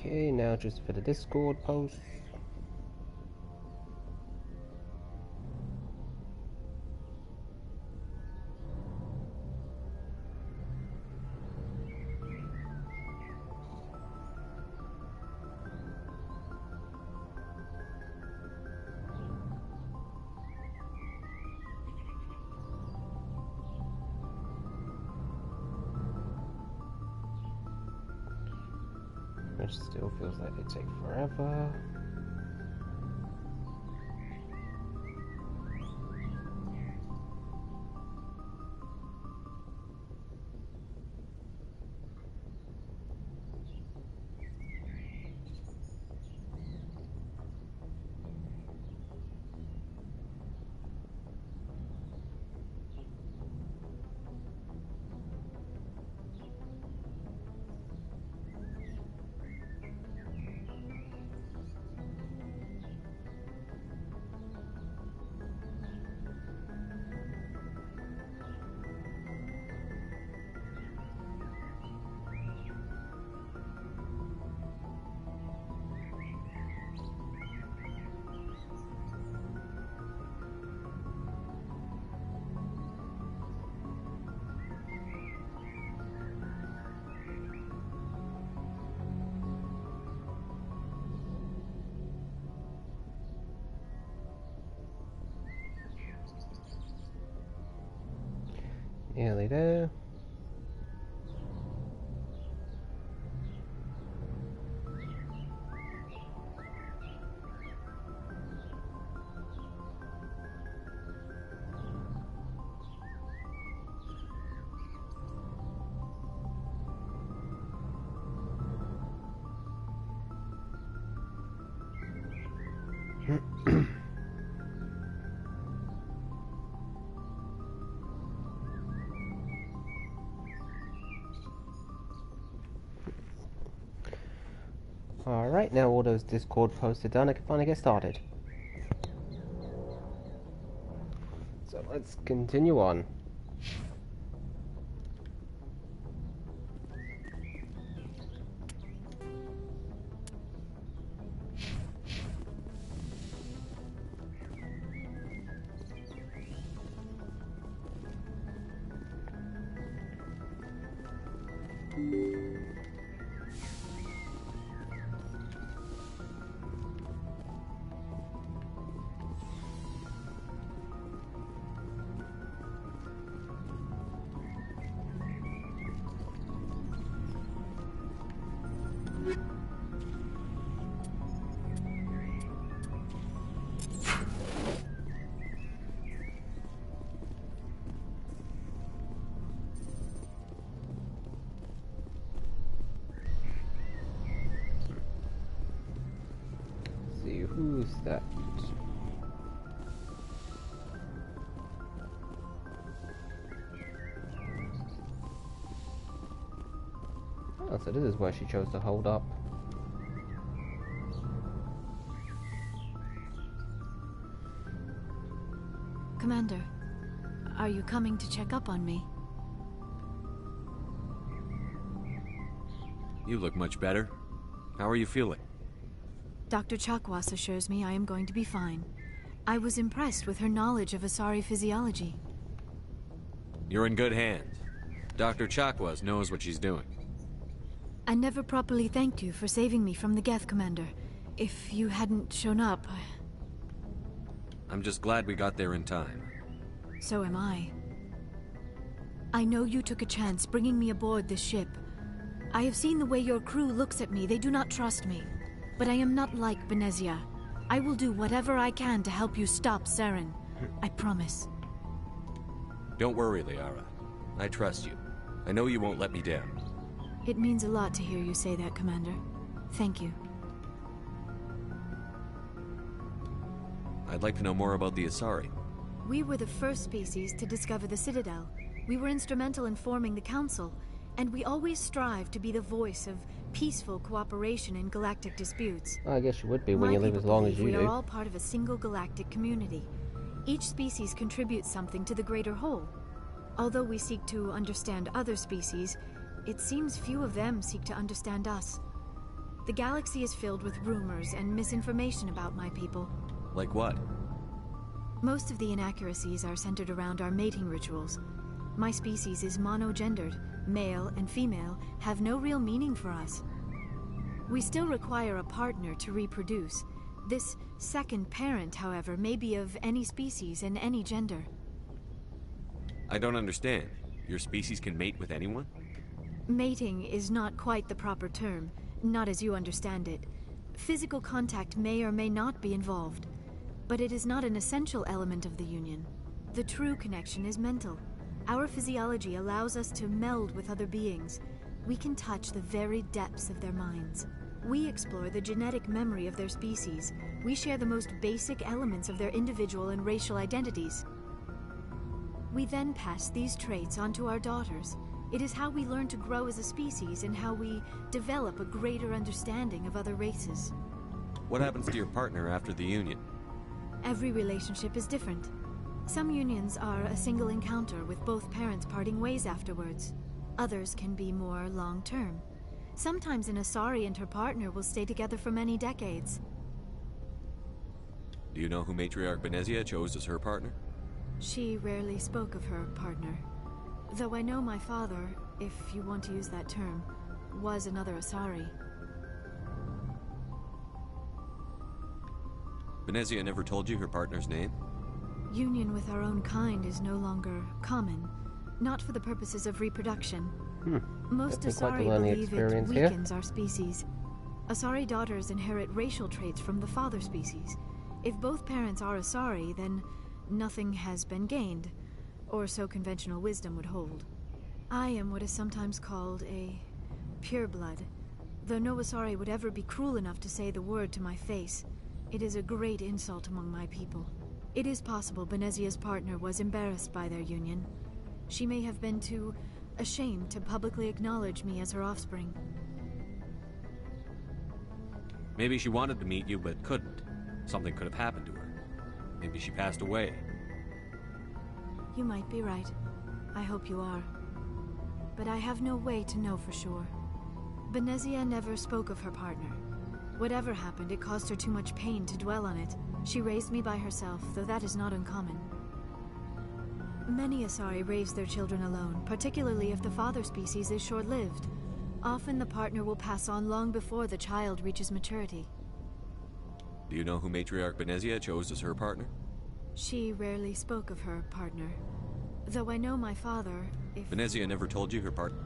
Okay, now just for the Discord post. Which still feels like they take forever. Nearly there. Alright, now all those Discord posts are done, I can finally get started. So let's continue on. Who's that? Oh, so this is where she chose to hold up. Commander, are you coming to check up on me? You look much better. How are you feeling? Dr. Chakwas assures me I am going to be fine. I was impressed with her knowledge of Asari physiology. You're in good hands. Dr. Chakwas knows what she's doing. I never properly thanked you for saving me from the Geth, Commander. If you hadn't shown up, I'm just glad we got there in time. So am I. I know you took a chance bringing me aboard this ship. I have seen the way your crew looks at me. They do not trust me. But I am not like Benezia. I will do whatever I can to help you stop Saren. I promise. Don't worry, Liara. I trust you. I know you won't let me down. It means a lot to hear you say that, Commander. Thank you. I'd like to know more about the Asari. We were the first species to discover the Citadel. We were instrumental in forming the Council, and we always strive to be the voice of peaceful cooperation in galactic disputes. I guess you would be when you live as long as you do. We are all part of a single galactic community. Each species contributes something to the greater whole. Although we seek to understand other species, it seems few of them seek to understand us. The galaxy is filled with rumors and misinformation about my people. Like what? Most of the inaccuracies are centered around our mating rituals. My species is monogendered. Male and female have no real meaning for us. We still require a partner to reproduce. This second parent, however, may be of any species and any gender. I don't understand. Your species can mate with anyone? Mating is not quite the proper term, not as you understand it. Physical contact may or may not be involved, but it is not an essential element of the union. The true connection is mental. Our physiology allows us to meld with other beings. We can touch the very depths of their minds. We explore the genetic memory of their species. We share the most basic elements of their individual and racial identities. We then pass these traits on to our daughters. It is how we learn to grow as a species and how we develop a greater understanding of other races. What happens to your partner after the union? Every relationship is different. Some unions are a single encounter with both parents parting ways afterwards. Others can be more long-term. Sometimes an Asari and her partner will stay together for many decades. Do you know who Matriarch Benezia chose as her partner? She rarely spoke of her partner. Though I know my father, if you want to use that term, was another Asari. Benezia never told you her partner's name? Union with our own kind is no longer common, not for the purposes of reproduction. Most Definitely Asari quite the learning believe it experience here. weakens our species. Asari daughters inherit racial traits from the father species. If both parents are Asari, then nothing has been gained, or so conventional wisdom would hold. I am what is sometimes called a pureblood, though no Asari would ever be cruel enough to say the word to my face. It is a great insult among my people. It is possible Benezia's partner was embarrassed by their union. She may have been too ashamed to publicly acknowledge me as her offspring. Maybe she wanted to meet you but couldn't. Something could have happened to her. Maybe she passed away. You might be right. I hope you are. But I have no way to know for sure. Benezia never spoke of her partner. Whatever happened, it caused her too much pain to dwell on it. She raised me by herself, though that is not uncommon. Many Asari raise their children alone, particularly if the father species is short-lived. Often the partner will pass on long before the child reaches maturity. Do you know who Matriarch Benezia chose as her partner? She rarely spoke of her partner. Though I know my father, if... Benezia never told you her partner?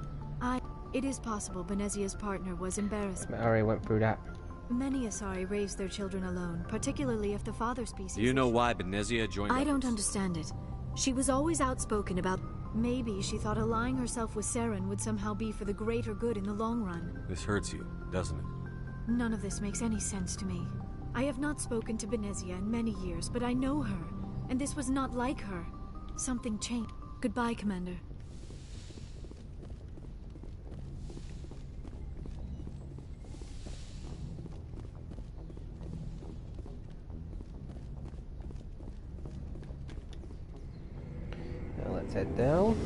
It is possible Benezia's partner was embarrassed. I already went through that. Many Asari raise their children alone, particularly if the father species... Do you know why Benezia joined I don't others? understand it. She was always outspoken about... Maybe she thought allying herself with Saren would somehow be for the greater good in the long run. This hurts you, doesn't it? None of this makes any sense to me. I have not spoken to Benezia in many years, but I know her, and this was not like her. Something changed. Goodbye, Commander. Now let's head down.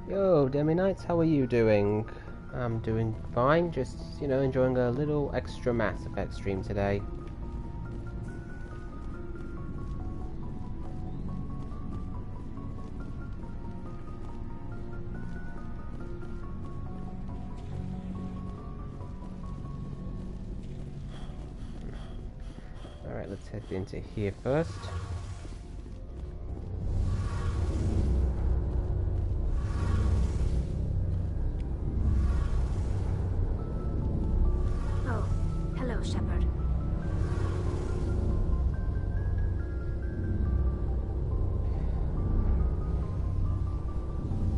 Yo, Demi Knights, how are you doing? I'm doing fine, just, you know, enjoying a little extra Mass Effect stream today. Alright, let's head into here first. Oh, hello, Shepard.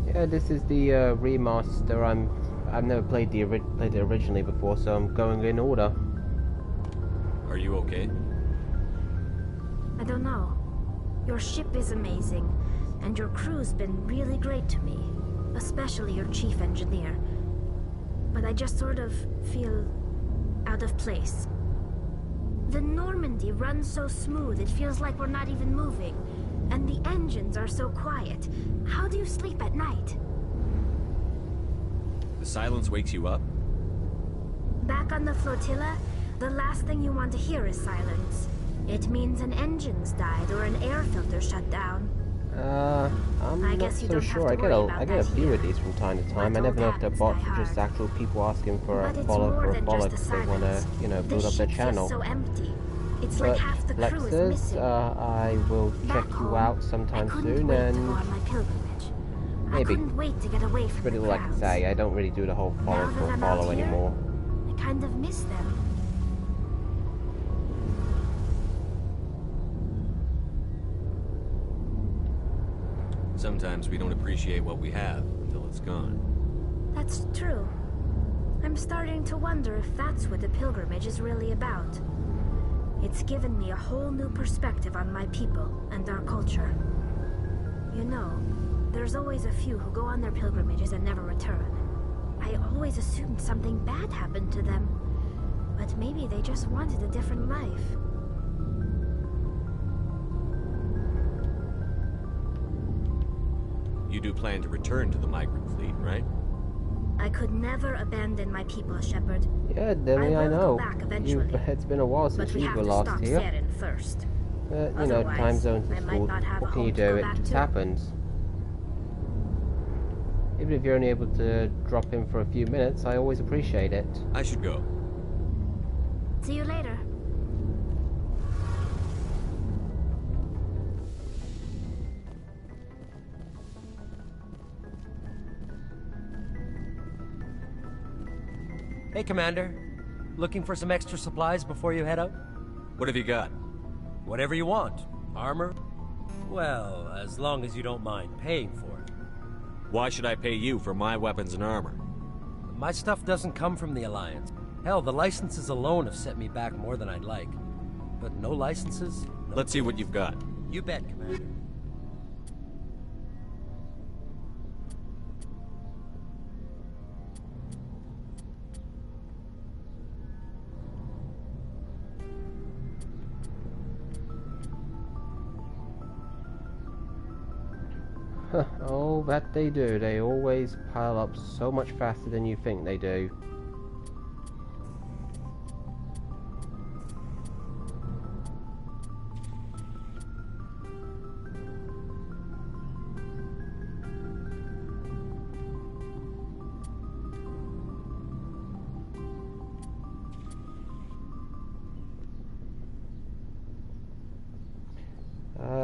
Yeah, this is the remaster. I've never played it originally before, so I'm going in order. Are you okay? I don't know. Your ship is amazing, and your crew's been really great to me, especially your chief engineer. But I just sort of feel out of place. The Normandy runs so smooth it feels like we're not even moving. And the engines are so quiet. How do you sleep at night? The silence wakes you up? Back on the flotilla, the last thing you want to hear is silence. It means an engine's died or an air filter shut down. I'm I not guess you so don't have sure. to I get worry about I get a that few here. of these from time to time. I What never know old if they're habits bots die or just hard. actual people asking for But a it's follow more for a than follow just the because they want to, silence. you know, The build up their ship channel. feels so empty. It's But like half the crew is Lexus, missing. I will check Back you home, out I sometime couldn't soon, wait to and go on my pilgrimage. I maybe. couldn't wait to get away from Pretty the like I crowds. say, I don't really do the whole follow Now for that a I'm follow out here, anymore. I kind of miss them. Sometimes we don't appreciate what we have until it's gone. That's true. I'm starting to wonder if that's what the pilgrimage is really about. It's given me a whole new perspective on my people and our culture. You know, there's always a few who go on their pilgrimages and never return. I always assumed something bad happened to them, but maybe they just wanted a different life. You do plan to return to the migrant fleet, right? I could never abandon my people, Shepard. Yeah, Demi, I will know. go back eventually. It's been a while But since we you have were to last stop here. Saren first. But, you know, Otherwise, time zones I and might school. not have a What can you home to do? go It back just to. happens. Even if you're only able to drop in for a few minutes, I always appreciate it. I should go. See you later. Hey, Commander. Looking for some extra supplies before you head out? What have you got? Whatever you want. Armor? Well, as long as you don't mind paying for it. Why should I pay you for my weapons and armor? My stuff doesn't come from the Alliance. Hell, the licenses alone have set me back more than I'd like. But no licenses? No. Let's see what you've got. You bet, Commander. Oh, that they do. They always pile up so much faster than you think they do.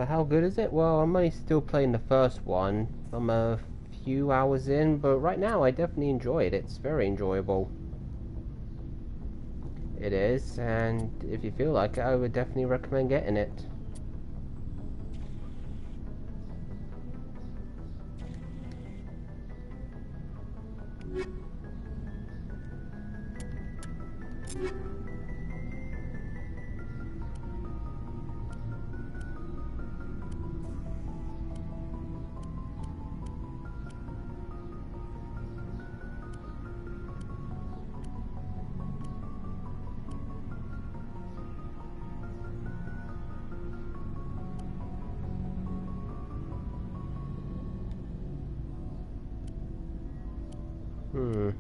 How good is it? Well, I'm only still playing the first one. I'm a few hours in, but right now I definitely enjoy it. It's very enjoyable. It is, and if you feel like it, I would definitely recommend getting it. Hmm.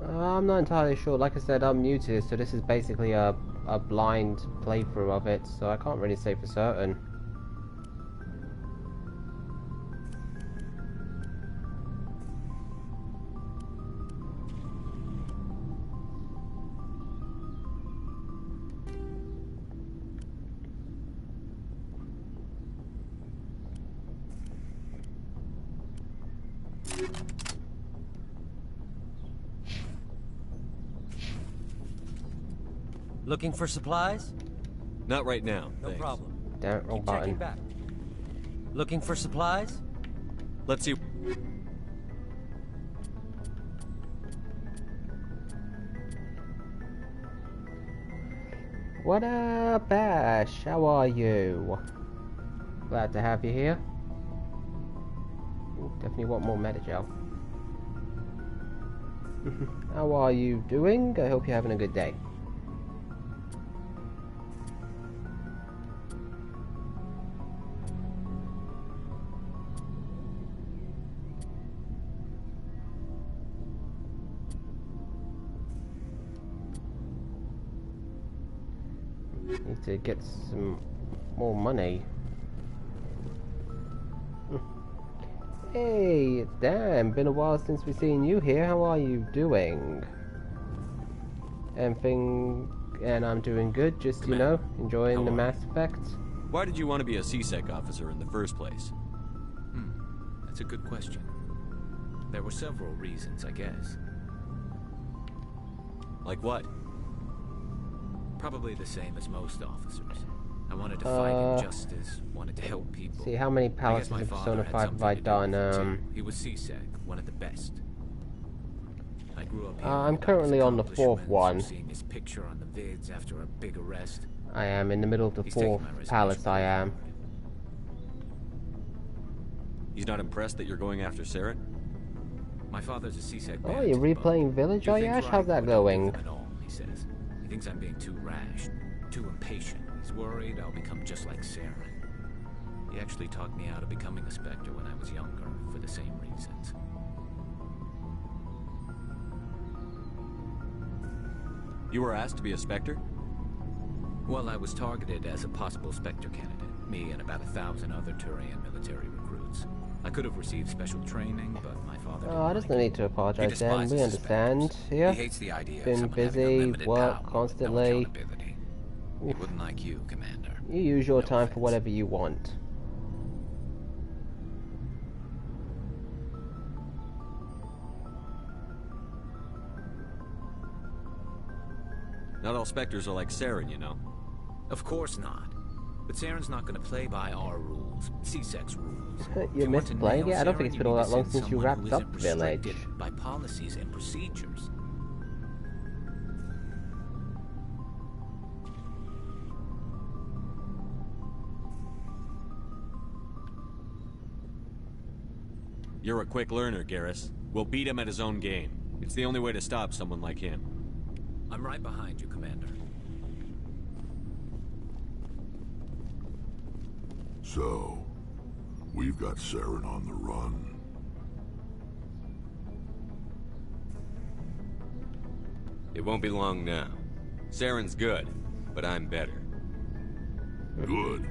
I'm not entirely sure. Like I said, I'm new to this, so this is basically a blind playthrough of it, so I can't really say for certain. Looking for supplies? Not right now, No thanks. problem. Damn it, wrong Keep button. checking back. Looking for supplies? Let's see. What up, Ash? How are you? Glad to have you here. Ooh, definitely want more Metagel. How are you doing? I hope you're having a good day. Need to get some more money. Hey, it's Dan. Been a while since we've seen you here. How are you doing? And I'm doing good. Just, you know, enjoying the Mass Effect. Why did you want to be a CSEC officer in the first place? That's a good question. There were several reasons, I guess. Like what? Probably the same as most officers. I wanted to fight injustice, wanted to help people. See, how many palaces my of father Persona had 5 have something I to do done? with it, too. He was CSEC, one of the best. I grew up I'm currently on the 4th one. Seeing his picture on the vids after a big arrest. I am in the middle of the He's taking 4th my palace, I am. He's not impressed that you're going after Saren? My father's a CSEC. Oh, you're replaying Village, are you, Ash? How's that going? He says. He thinks I'm being too rash, too impatient. He's worried I'll become just like Saren. He actually talked me out of becoming a Spectre when I was younger, for the same reasons. You were asked to be a Spectre? Well, I was targeted as a possible Spectre candidate. Me and about 1,000 other Turian military recruits. I could have received special training, but my father didn't There's like no it. need to apologize, Dan. We understand. He Yeah. hates the idea of Been someone having busy, unlimited work power, constantly. no accountability. He wouldn't like you, Commander. You use your No time for offense. whatever you want. Not all Spectres are like Saren, you know. Of course not. But Saren's not going to play by our rules, CSEC's rules. If You want missed to playing nail it? I don't Saren, think it's you been all need that to long send since you someone wrapped who up isn't Village. restricted by policies and procedures. You're a quick learner, Garrus. We'll beat him at his own game. It's the only way to stop someone like him. I'm right behind you, Commander. So, we've got Saren on the run. It won't be long now. Saren's good, but I'm better. Good.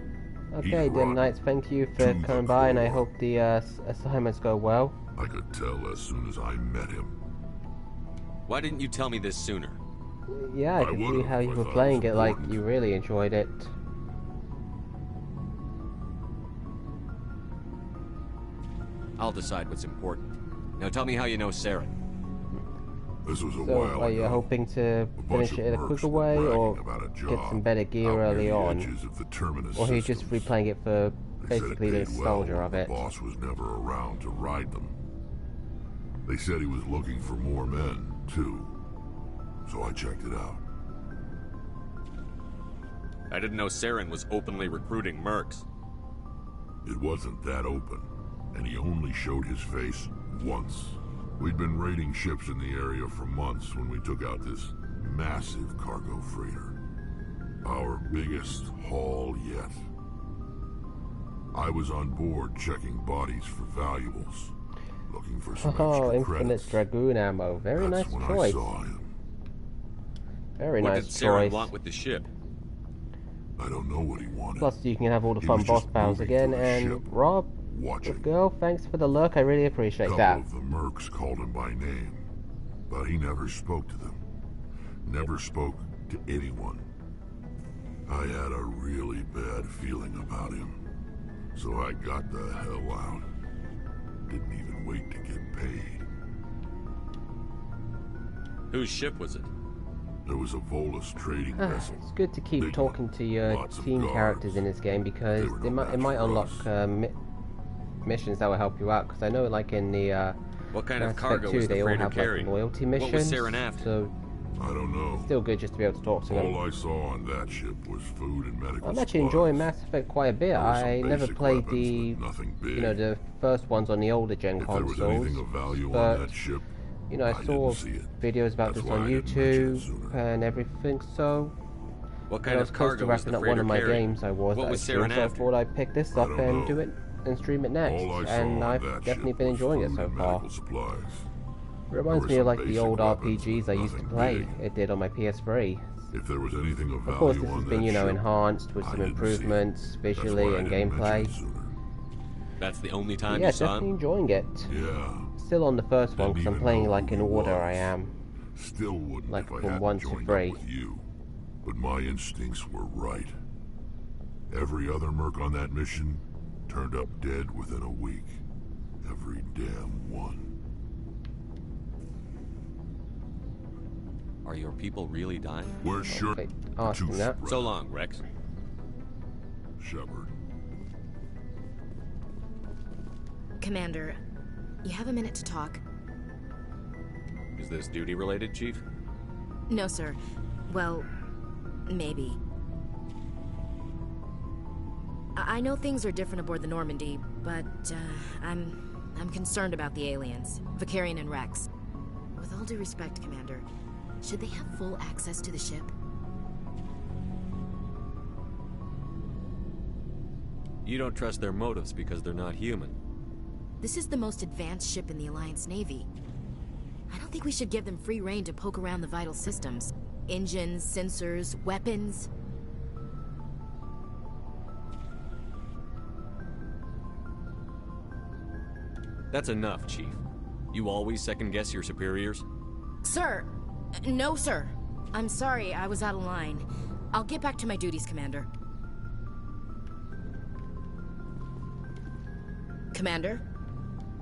Okay, He's Dim right. Knights, thank you for To coming the by, and I core. hope the assignments go well. I could tell as soon as I met him. Why didn't you tell me this sooner? Yeah, I I can see would've how you if I were thought it playing was it, like important. you really enjoyed it. I'll decide what's important. Now tell me how you know Saren. This was a So, while are you ago. hoping to A bunch finish of it in a mercs quicker were way, bragging or about a get job some better gear out near early the on? edges of the Terminus Or are you just systems. replaying it for They said basically it the paid well nostalgia when of the it? boss was never around to ride them. They said he was looking for more men, too. So I checked it out. I didn't know Saren was openly recruiting mercs. It wasn't that open, and he only showed his face once. We'd been raiding ships in the area for months when we took out this massive cargo freighter. Our biggest haul yet. I was on board checking bodies for valuables, looking for some Oh, extra Infinite credits. Dragoon ammo. Very That's nice when I choice. saw him. Very What nice did Saren choice. want with the ship? I don't know what he wanted. Plus, you can have all the He fun was boss just battles moving again. through the And ship, Rob, watching. girl, thanks for the look. I really appreciate A that. couple of the mercs called him by name, but he never spoke to them. Never spoke to anyone. I had a really bad feeling about him, so I got the hell out. Didn't even wait to get paid. Whose ship was it? There was a Volus trading vessel. It's good to keep Big talking one. to your Lots of team guards. characters in this game, because They were no it match might for unlock us. missions that will help you out. Because I know, like in the What kind Mass of Effect cargo 2, was the they all freighter have like carrying? loyalty What was missions. Saren after? So I don't know. Still good just to be able to talk to them. All I saw on that ship was food and medical I'm actually supplies. enjoying Mass Effect quite a bit. There were some I never basic played weapons, the, but nothing big. you know, the first ones on the older gen If there was consoles. anything of value But on that ship, you know, I saw didn't see it. videos about That's this why on I didn't mention it YouTube sooner. and everything. So What when kind I was of close to cargo was wrapping the up one freighter of my carrying? games, I was. What I was streamed, Saren so I after? thought I'd pick this I up don't and know. do it and stream it next. All I saw And on I've that definitely ship been was enjoying it food so and far. medical supplies. It reminds There me were of some like the basic old weapons, RPGs but I used to nothing play. big. It did on my PS3. If there was anything of value Of course, this has on been, that you know, ship, enhanced with I some didn't see it. improvements That's visually why I and didn't mention gameplay. it sooner. That's the only But time yeah, you saw definitely him? enjoying it. Yeah. Still on the first one Didn't because I'm even playing know like who in he order. was. I am. Still wouldn't Like if I from hadn't 1 to joined 3. up with you. But my instincts were right. Every other merc on that mission turned up dead within a week. Every damn one. Are your people really dying? Where's Shepard? Okay, asking that. So long, Rex. Shepard. Commander, you have a minute to talk? Is this duty-related, Chief? No, sir. Well, maybe. I know things are different aboard the Normandy, but I'm concerned about the aliens, Vicarian and Rex. With all due respect, Commander, should they have full access to the ship? You don't trust their motives because they're not human. This is the most advanced ship in the Alliance Navy. I don't think we should give them free rein to poke around the vital systems. Engines, sensors, weapons. That's enough, Chief. You always second-guess your superiors? Sir! No, sir. I'm sorry, I was out of line. I'll get back to my duties, Commander. Commander?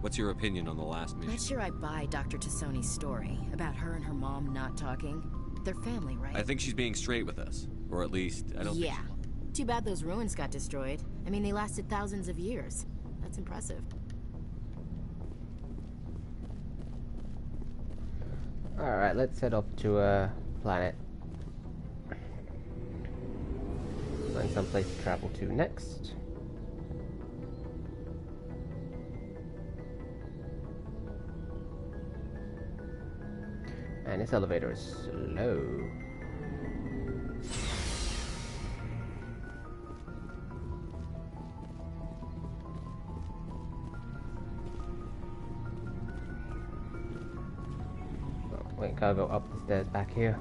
What's your opinion on the last mission? Not sure I buy Dr. Tassoni's story about her and her mom not talking. They're family, right? I think she's being straight with us. Or at least, I don't Yeah. think she... Too bad those ruins got destroyed. I mean, they lasted thousands of years. That's impressive. Alright, let's head off to a planet. Find some place to travel to next. And this elevator is slow. Oh, wait, gotta go up the stairs back here.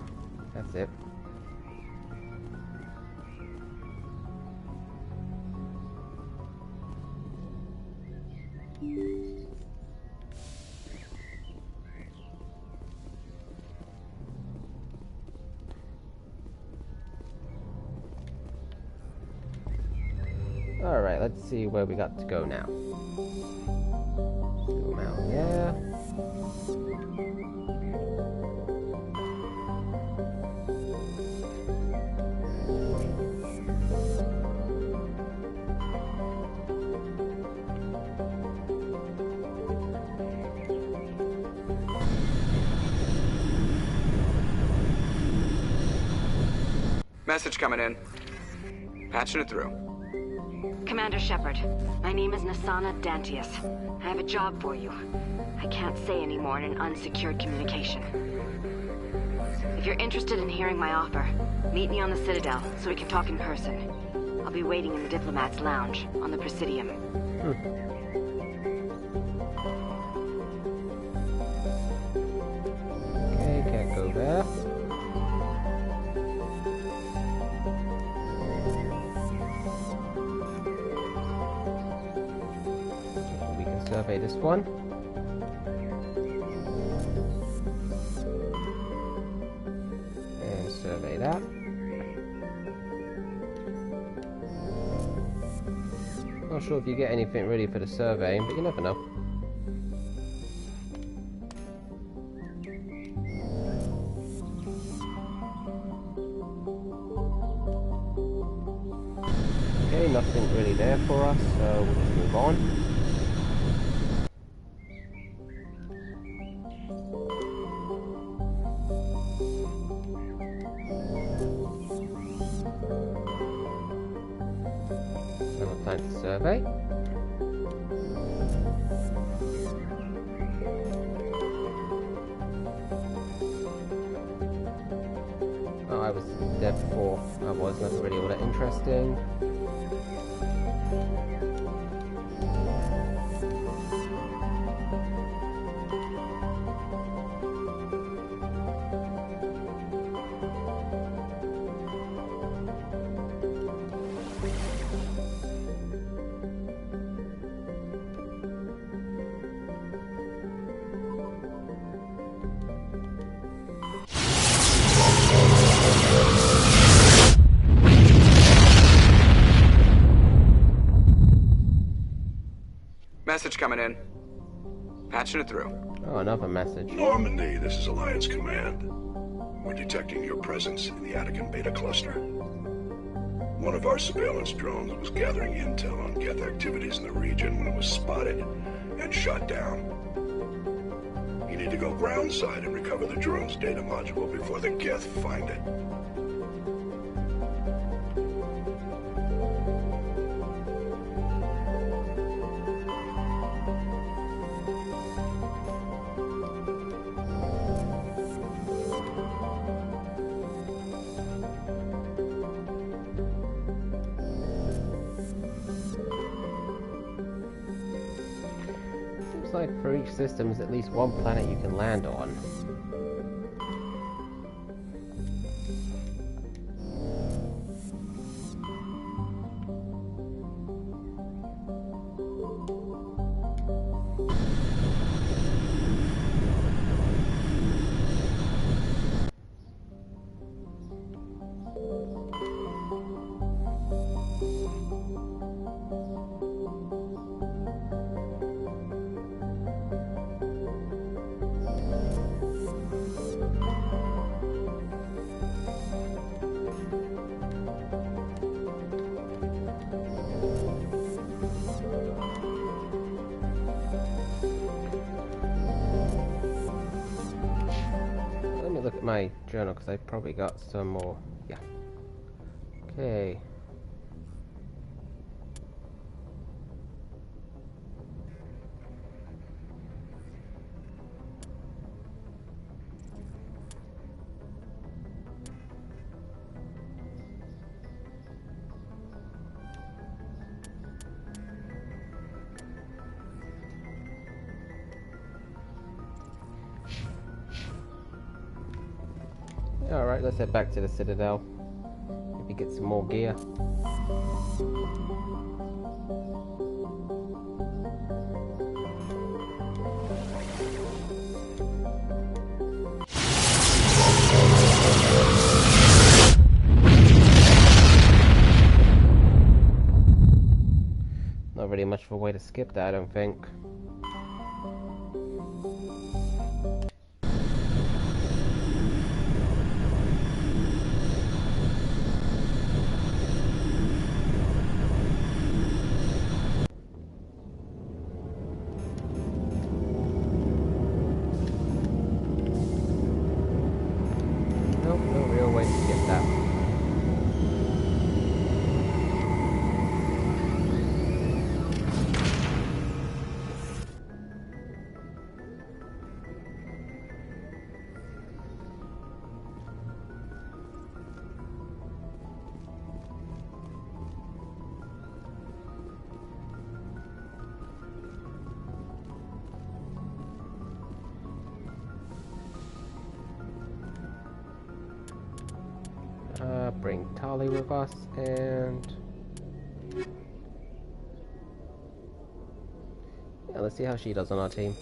That's it. Alright, let's see where we got to go now. Go out there. Message coming in. Patching it through. Commander Shepard, my name is Nasana Dantius. I have a job for you. I can't say any more in an unsecured communication. If you're interested in hearing my offer, meet me on the Citadel so we can talk in person. I'll be waiting in the Diplomat's Lounge on the Presidium. Okay, can't go there. We can survey this one. And survey that. Not sure if you get anything really for the surveying, but you never know. Okay, nothing really there for us, so we'll just move on. Otherwise, nothing really all that interesting. Message coming in. Patching it through. Oh, another message. Normandy, this is Alliance Command. We're detecting your presence in the Attican Beta Cluster. One of our surveillance drones was gathering intel on Geth activities in the region when it was spotted and shot down. You need to go groundside and recover the drone's data module before the Geth find it. Seems like for each system there's at least one planet you can land on. Look at my journal because I probably got some more. Yeah. Okay. Alright, let's head back to the Citadel. Maybe get some more gear. Not really much of a way to skip that, I don't think. Bring Tali with us, and yeah, let's see how she does on our team.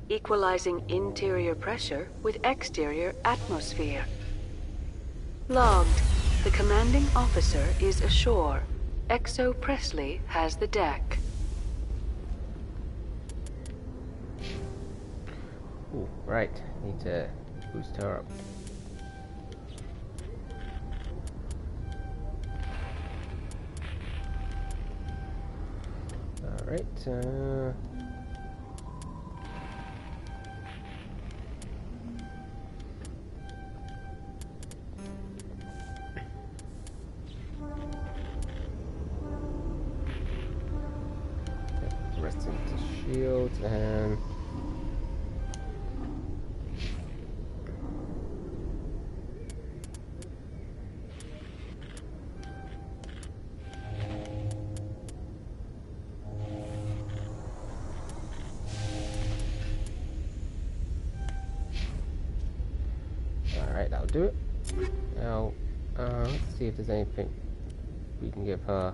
Equalizing interior pressure with exterior atmosphere. Logged. The commanding officer is ashore. Exo Presley has the deck. Ooh, right. Need to boost her up. Alright, rest into shields and... Alright, that'll do it. Now, let's see if there's anything we can give her.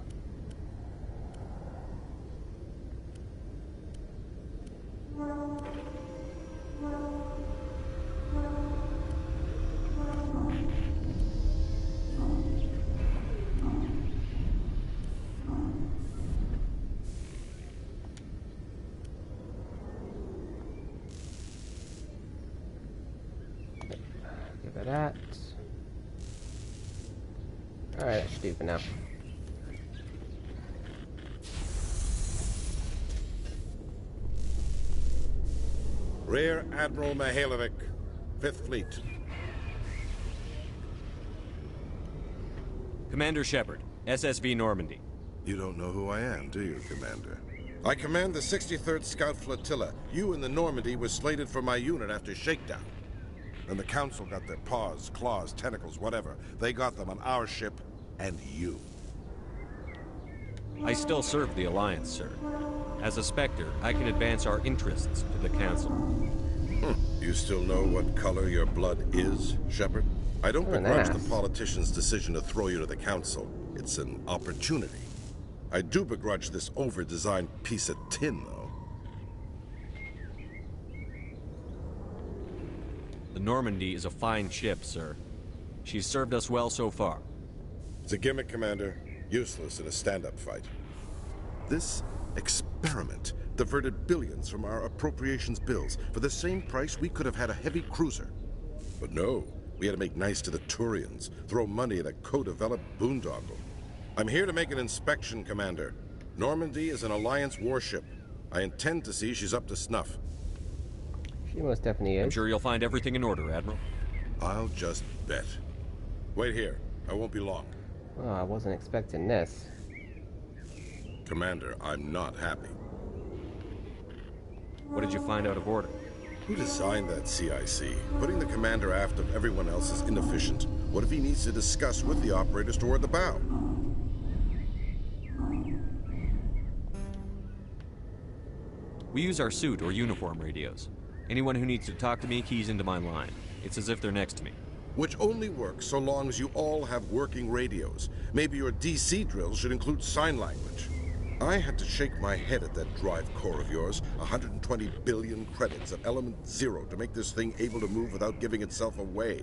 Give her that. Alright, that should do for now. Rear Admiral Mihailovic, 5th Fleet. Commander Shepard, SSV Normandy. You don't know who I am, do you, Commander? I command the 63rd Scout Flotilla. You and the Normandy were slated for my unit after shakedown. And the Council got their paws, claws, tentacles, whatever. They got them on our ship, and you. I still serve the Alliance, sir. As a Spectre, I can advance our interests to the Council. You still know what color your blood is, Shepard? I don't begrudge the politician's decision to throw you to the Council. It's an opportunity. I do begrudge this over-designed piece of tin, though. The Normandy is a fine ship, sir. She's served us well so far. It's a gimmick, Commander. Useless in a stand-up fight. This experiment diverted billions from our appropriations bills. For the same price, we could have had a heavy cruiser. But no, we had to make nice to the Turians, throw money at a co-developed boondoggle. I'm here to make an inspection, Commander. Normandy is an Alliance warship. I intend to see she's up to snuff. She most definitely is. I'm sure you'll find everything in order, Admiral. I'll just bet. Wait here. I won't be long. Oh, I wasn't expecting this. Commander, I'm not happy. What did you find out of order? Who designed that CIC? Putting the commander aft of everyone else is inefficient. What if he needs to discuss with the operators toward the bow? We use our suit or uniform radios. Anyone who needs to talk to me keys into my line. It's as if they're next to me. Which only works so long as you all have working radios. Maybe your DC drills should include sign language. I had to shake my head at that drive core of yours. 120 billion credits of element 0 to make this thing able to move without giving itself away.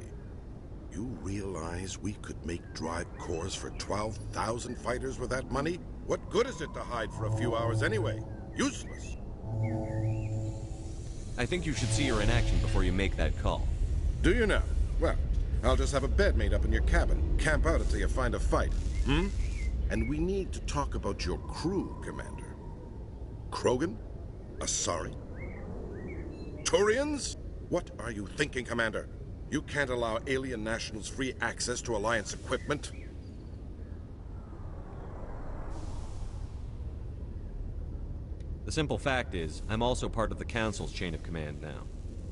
You realize we could make drive cores for 12,000 fighters with that money? What good is it to hide for a few hours anyway? Useless. I think you should see her in action before you make that call. Do you now? Well, I'll just have a bed made up in your cabin. Camp out until you find a fight. And we need to talk about your crew, Commander. Krogan? Asari? Turians? What are you thinking, Commander? You can't allow alien nationals free access to Alliance equipment. The simple fact is, I'm also part of the Council's chain of command now.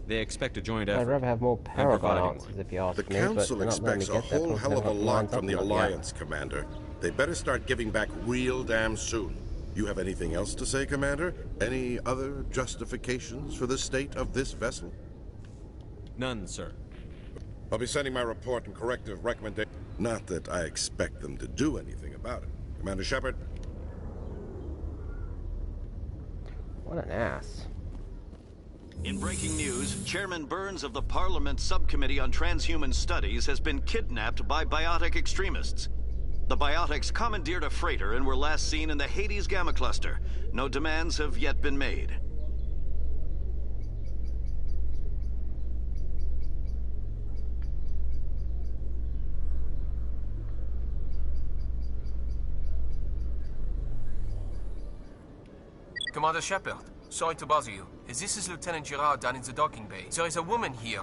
They expect a joint effort. I'd rather have more paragon answers if you ask me. The Council expects a whole hell of a lot from the Alliance, Commander. They better start giving back real damn soon. You have anything else to say, Commander? Any other justifications for the state of this vessel? None, sir. I'll be sending my report and corrective recommendation. Not that I expect them to do anything about it. Commander Shepard? What an ass. In breaking news, Chairman Burns of the Parliament Subcommittee on Transhuman Studies has been kidnapped by biotic extremists. The biotics commandeered a freighter and were last seen in the Hades Gamma Cluster. No demands have yet been made. Commander Shepard, sorry to bother you. This is Lieutenant Girard down in the docking bay. There is a woman here.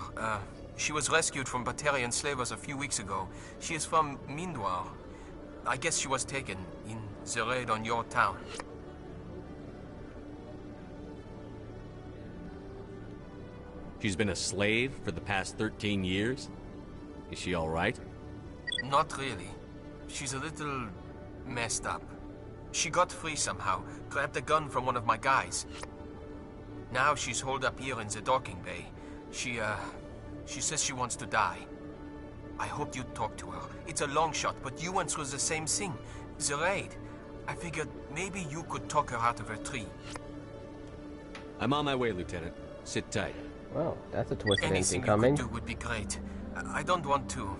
She was rescued from Batarian slavers a few weeks ago. She is from me1. I guess she was taken in the raid on your town. She's been a slave for the past 13 years? Is she alright? Not really. She's a little messed up. She got free somehow, grabbed a gun from one of my guys. Now she's holed up here in the docking bay. She says she wants to die. I hoped you'd talk to her. It's a long shot, but you went through the same thing. The raid. I figured maybe you could talk her out of her tree. I'm on my way, Lieutenant. Sit tight. Well, that's a twist of anything Anything coming. you could do would be great. I don't want to.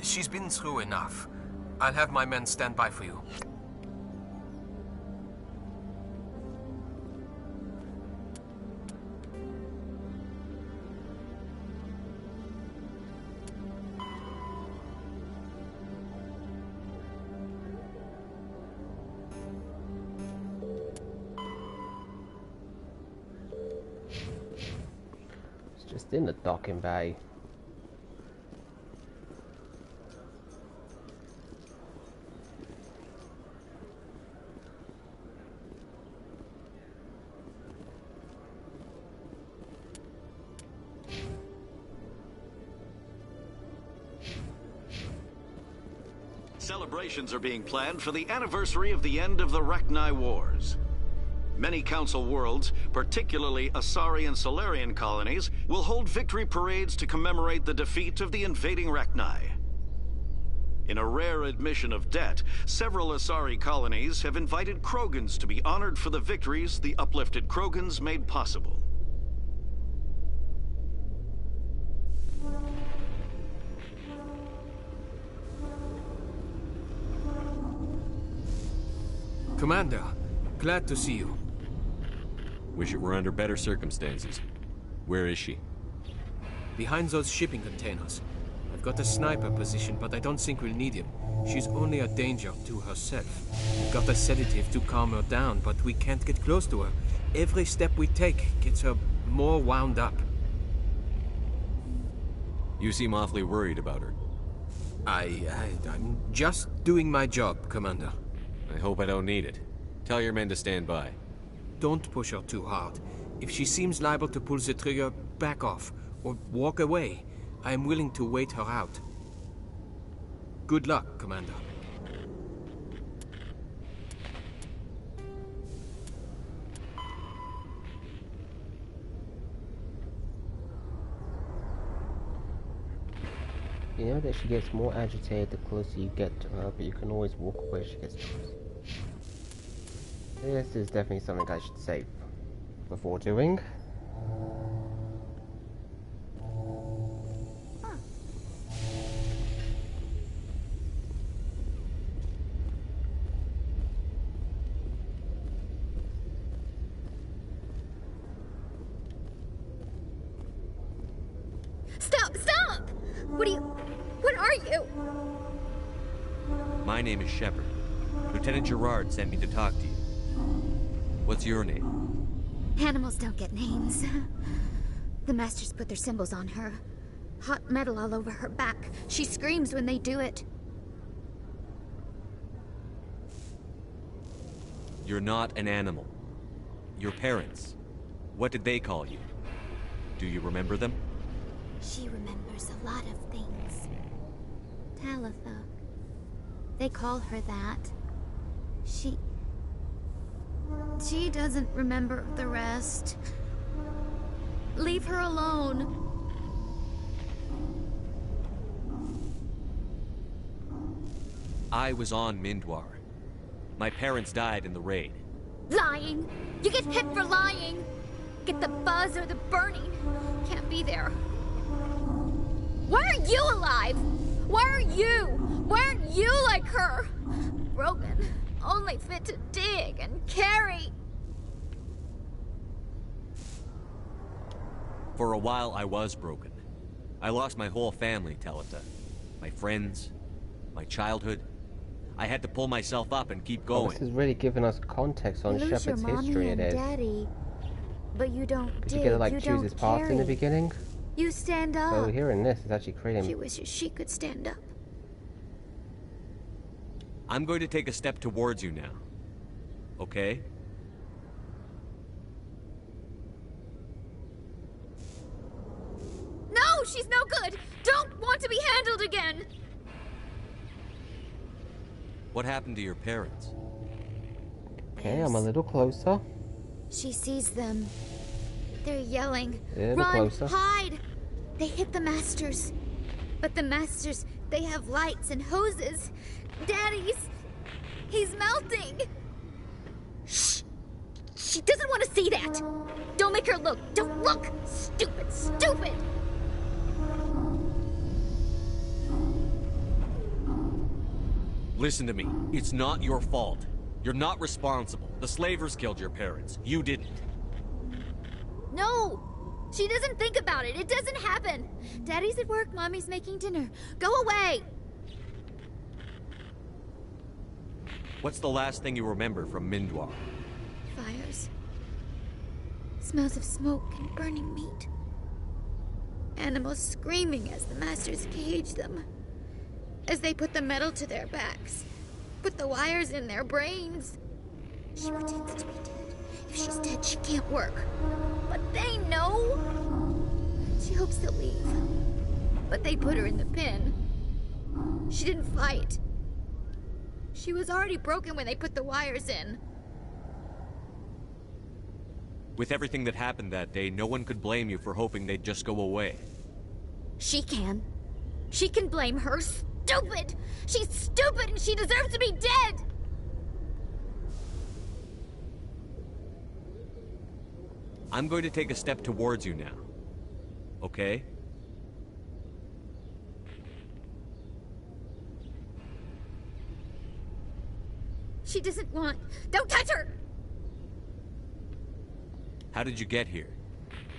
She's been through enough. I'll have my men stand by for you. It's just in the docking bay. Celebrations are being planned for the anniversary of the end of the Rachni Wars. Many Council worlds, particularly Asari and Solarian colonies, will hold victory parades to commemorate the defeat of the invading Rachni. In a rare admission of debt, several Asari colonies have invited Krogans to be honored for the victories the uplifted Krogans made possible. Commander, glad to see you. Wish it were under better circumstances. Where is she? Behind those shipping containers. I've got a sniper position, but I don't think we'll need him. She's only a danger to herself. We've got a sedative to calm her down, but we can't get close to her. Every step we take gets her more wound up. You seem awfully worried about her. I'm just doing my job, Commander. I hope I don't need it. Tell your men to stand by. Don't push her too hard. If she seems liable to pull the trigger, back off, or walk away. I am willing to wait her out. Good luck, Commander. You know that she gets more agitated the closer you get to her, but you can always walk away if she gets close. This is definitely something I should save before doing. Stop! Stop! What are you? My name is Shepard. Lieutenant Gerard sent me to talk to you. What's your name? Animals don't get names. The Masters put their symbols on her. Hot metal all over her back. She screams when they do it. You're not an animal. Your parents. What did they call you? Do you remember them? She remembers a lot of things. Talitha. They call her that. She doesn't remember the rest. Leave her alone. I was on Mindwar. My parents died in the raid. Lying! You get hit for lying! Get the buzz or the burning. Can't be there. Why are you alive? Why are you? Why aren't you like her? Broken. Only fit to dig and carry. For a while, I was broken. I lost my whole family, Talitha. My friends, my childhood. I had to pull myself up and keep going. This is really giving us context on You lose Shepard's your history. mommy It and is. daddy, but you don't Because dig, you get to like you choose don't his path in the carry. beginning. You stand up. So here in this is actually creating. She wishes she could stand up. I'm going to take a step towards you now. Okay? she's no good! Don't want to be handled again! What happened to your parents? Okay, I'm a little closer. She sees them. They're yelling. A little Run! closer. Hide! They hit the Masters. But the Masters, they have lights and hoses. He's melting! Shh! She doesn't want to see that! Don't make her look! Don't look! Stupid, stupid! Listen to me. It's not your fault. You're not responsible. The slavers killed your parents. You didn't. No! She doesn't think about it. It doesn't happen. Daddy's at work. Mommy's making dinner. Go away! What's the last thing you remember from Mindwar? Fires. Smells of smoke and burning meat. Animals screaming as the Masters cage them. As they put the metal to their backs. Put the wires in their brains. She pretends to be dead. If she's dead, she can't work. But they know. She hopes to leave. But they put her in the pen. She didn't fight. She was already broken when they put the wires in. With everything that happened that day, no one could blame you for hoping they'd just go away. She can. She can blame her. Stupid! She's stupid and she deserves to be dead! I'm going to take a step towards you now. Okay? She doesn't want... Don't touch her! How did you get here?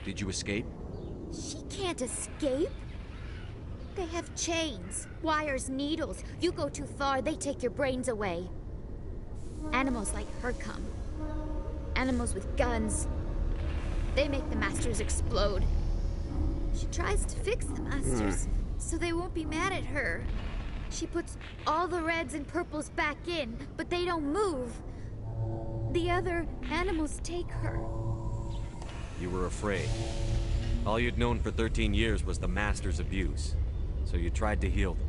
Did you escape? She can't escape. They have chains, wires, needles. You go too far, they take your brains away. Animals like her come. Animals with guns. They make the Masters explode. She tries to fix the Masters, so they won't be mad at her. She puts all the reds and purples back in, but they don't move. The other animals take her. You were afraid. All you'd known for 13 years was the Master's abuse. So you tried to heal them.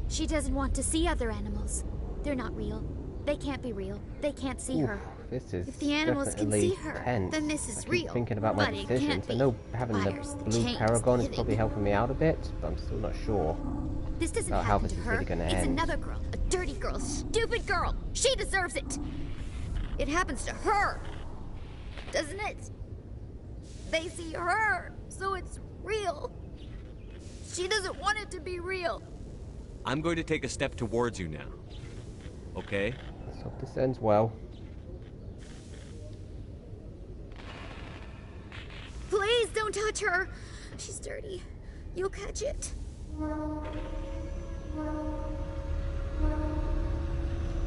She doesn't want to see other animals. They're not real. They can't be real. They can't see her. This is if the animals can see her, tense. then this is I keep real. thinking about my But it decisions. can't I be. know having Wires, the the blue chains, paragon the is probably hitting. helping me out a bit, but I'm still not sure This doesn't about how happen this to is her. really going to It's end. another girl. A dirty girl. Stupid girl. She deserves it. It happens to her. Doesn't it? They see her, so it's real. She doesn't want it to be real. I'm going to take a step towards you now. Okay? Let's hope this ends well. Please don't touch her. She's dirty. You'll catch it.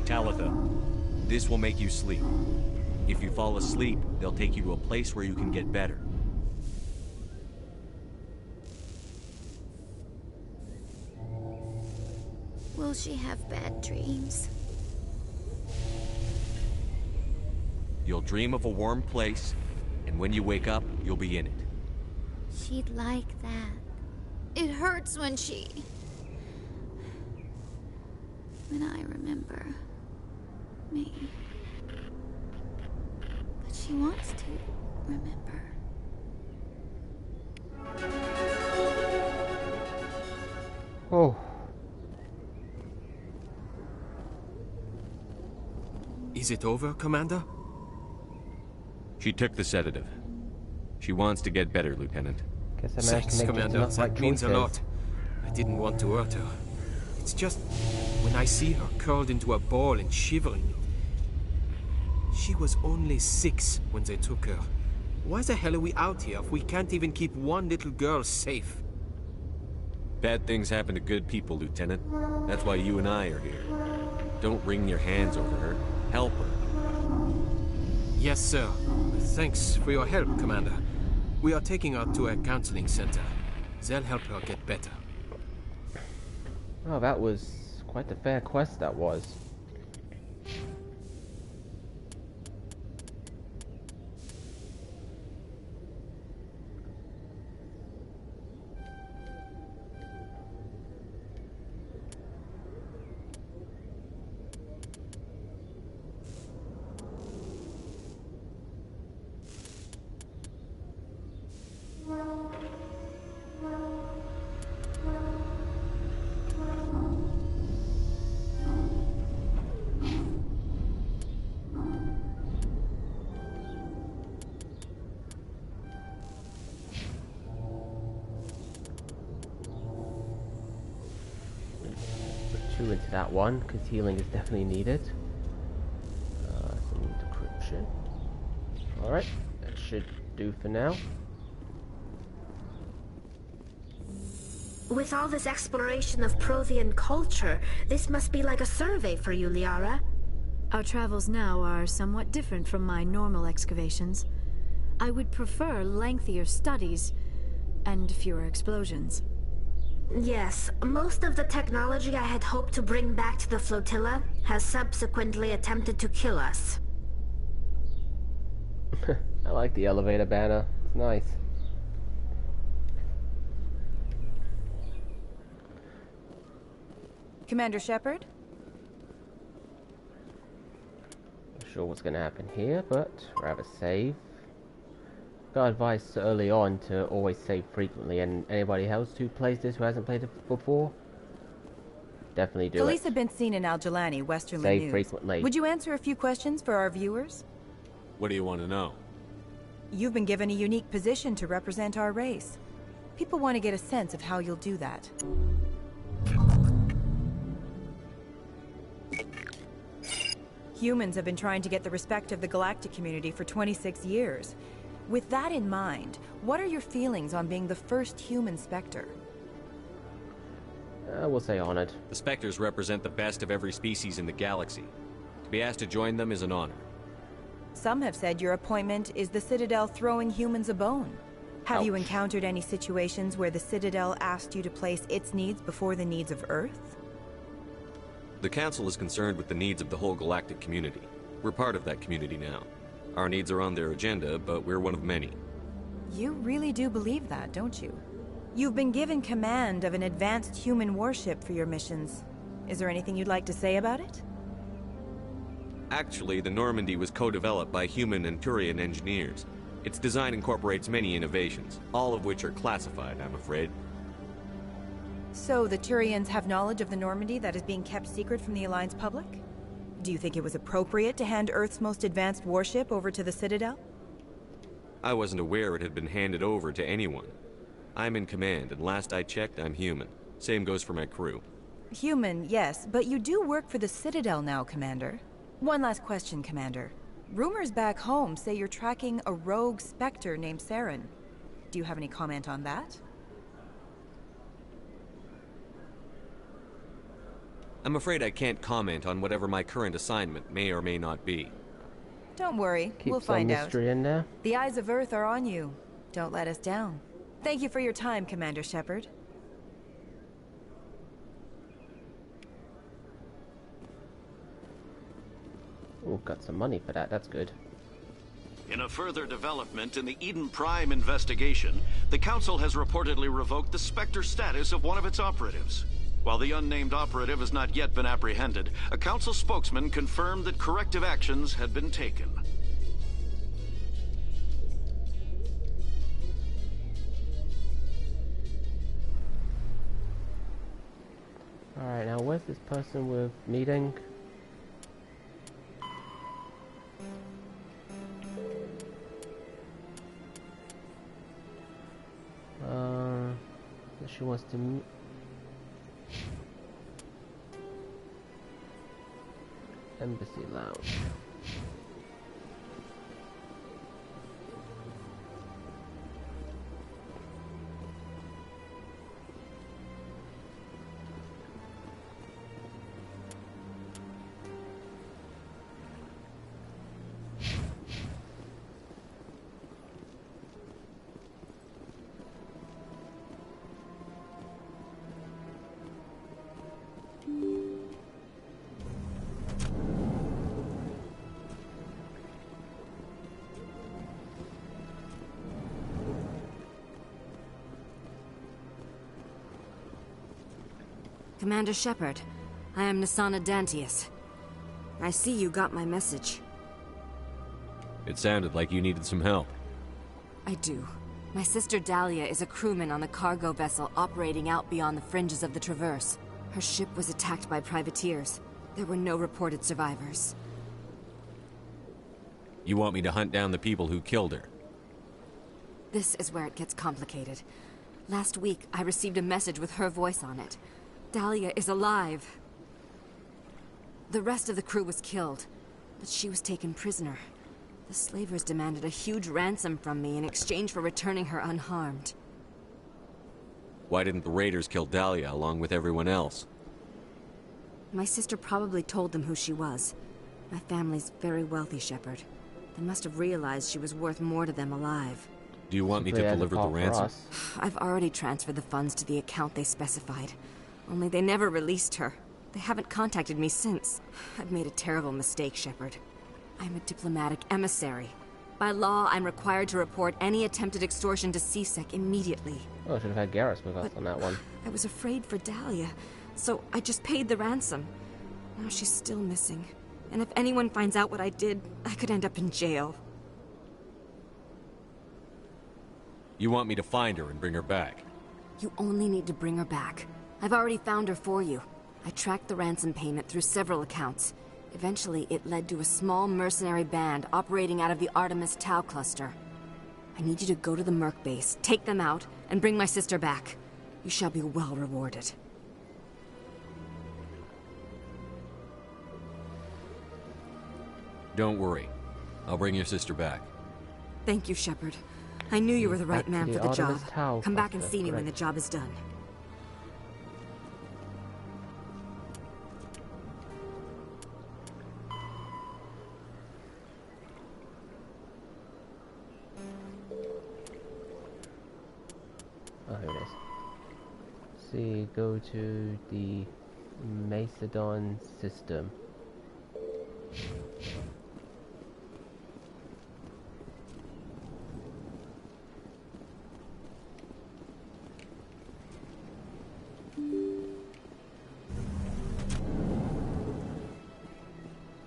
Talitha, this will make you sleep. If you fall asleep, they'll take you to a place where you can get better. Will she have bad dreams? You'll dream of a warm place, and when you wake up, you'll be in it. She'd like that. It hurts when she... When I remember... me. But she wants to remember. Oh. Is it over, Commander? She took the sedative. She wants to get better, Lieutenant. Guess I managed to make Commander. enough right That means a choices. lot. I didn't want to hurt her. It's just when I see her curled into a ball and shivering. She was only 6 when they took her. Why the hell are we out here if we can't even keep one little girl safe? Bad things happen to good people, Lieutenant. That's why you and I are here. Don't wring your hands over her. Help her. Yes, sir. Thanks for your help, Commander. We are taking her to a counseling center. They'll help her get better. Oh, that was quite the fair quest, that was. too into that one, because healing is definitely needed. Some decryption. Alright, that should do for now. With all this exploration of Prothean culture, this must be like a survey for you, Liara. Our travels now are somewhat different from my normal excavations. I would prefer lengthier studies and fewer explosions. Yes, most of the technology I had hoped to bring back to the flotilla has subsequently attempted to kill us. I like the elevator banner. It's nice. Commander Shepard? Not sure what's going to happen here, but rather save. Got advice early on to always save frequently, and anybody else who plays this who hasn't played it before, definitely do Police it. have been seen in Al Jalani, Westerly Save News. frequently. Would you answer a few questions for our viewers? What do you want to know? You've been given a unique position to represent our race. People want to get a sense of how you'll do that. Humans have been trying to get the respect of the galactic community for 26 years. With that in mind, what are your feelings on being the first human Spectre? We'll say honored. The Spectres represent the best of every species in the galaxy. To be asked to join them is an honor. Some have said your appointment is the Citadel throwing humans a bone. Have you encountered any situations where the Citadel asked you to place its needs before the needs of Earth? The Council is concerned with the needs of the whole galactic community. We're part of that community now. Our needs are on their agenda, but we're one of many. You really do believe that, don't you? You've been given command of an advanced human warship for your missions. Is there anything you'd like to say about it? Actually, the Normandy was co-developed by human and Turian engineers. Its design incorporates many innovations, all of which are classified, I'm afraid. So the Turians have knowledge of the Normandy that is being kept secret from the Alliance public? Do you think it was appropriate to hand Earth's most advanced warship over to the Citadel? I wasn't aware it had been handed over to anyone. I'm in command, and last I checked, I'm human. Same goes for my crew. Human, yes, but you do work for the Citadel now, Commander. One last question, Commander. Rumors back home say you're tracking a rogue Spectre named Saren. Do you have any comment on that? I'm afraid I can't comment on whatever my current assignment may or may not be. Don't worry, Keep we'll some find out. mystery in there. The eyes of Earth are on you. Don't let us down. Thank you for your time, Commander Shepard. Oh, got some money for that. That's good. In a further development in the Eden Prime investigation, the Council has reportedly revoked the Spectre status of one of its operatives. While the unnamed operative has not yet been apprehended, a Council spokesman confirmed that corrective actions had been taken. Alright, now where's this person we're meeting? She wants to meet. Embassy Lounge. Commander Shepard, I am Nasana Dantius. I see you got my message. It sounded like you needed some help. I do. My sister Dahlia is a crewman on a cargo vessel operating out beyond the fringes of the Traverse. Her ship was attacked by privateers. There were no reported survivors. You want me to hunt down the people who killed her? This is where it gets complicated. Last week, I received a message with her voice on it. Dahlia is alive. The rest of the crew was killed, but she was taken prisoner. The slavers demanded a huge ransom from me in exchange for returning her unharmed. Why didn't the raiders kill Dahlia along with everyone else? My sister probably told them who she was. My family's very wealthy, Shepard. They must have realized she was worth more to them alive. Do you want me to deliver the ransom? I've already transferred the funds to the account they specified. Only they never released her. They haven't contacted me since. I've made a terrible mistake, Shepard. I'm a diplomatic emissary. By law, I'm required to report any attempted extortion to CSEC immediately. Oh, I should have had Garrus with us on that one. I was afraid for Dahlia, so I just paid the ransom. Now she's still missing. And if anyone finds out what I did, I could end up in jail. You want me to find her and bring her back? You only need to bring her back. I've already found her for you. I tracked the ransom payment through several accounts. Eventually, it led to a small mercenary band operating out of the Artemis Tau cluster. I need you to go to the Merc base, take them out, and bring my sister back. You shall be well rewarded. Don't worry. I'll bring your sister back. Thank you, Shepard. I knew you were the right man for the job. Come back and see me when the job is done. Oh, here it is. See, go to the Macedon system.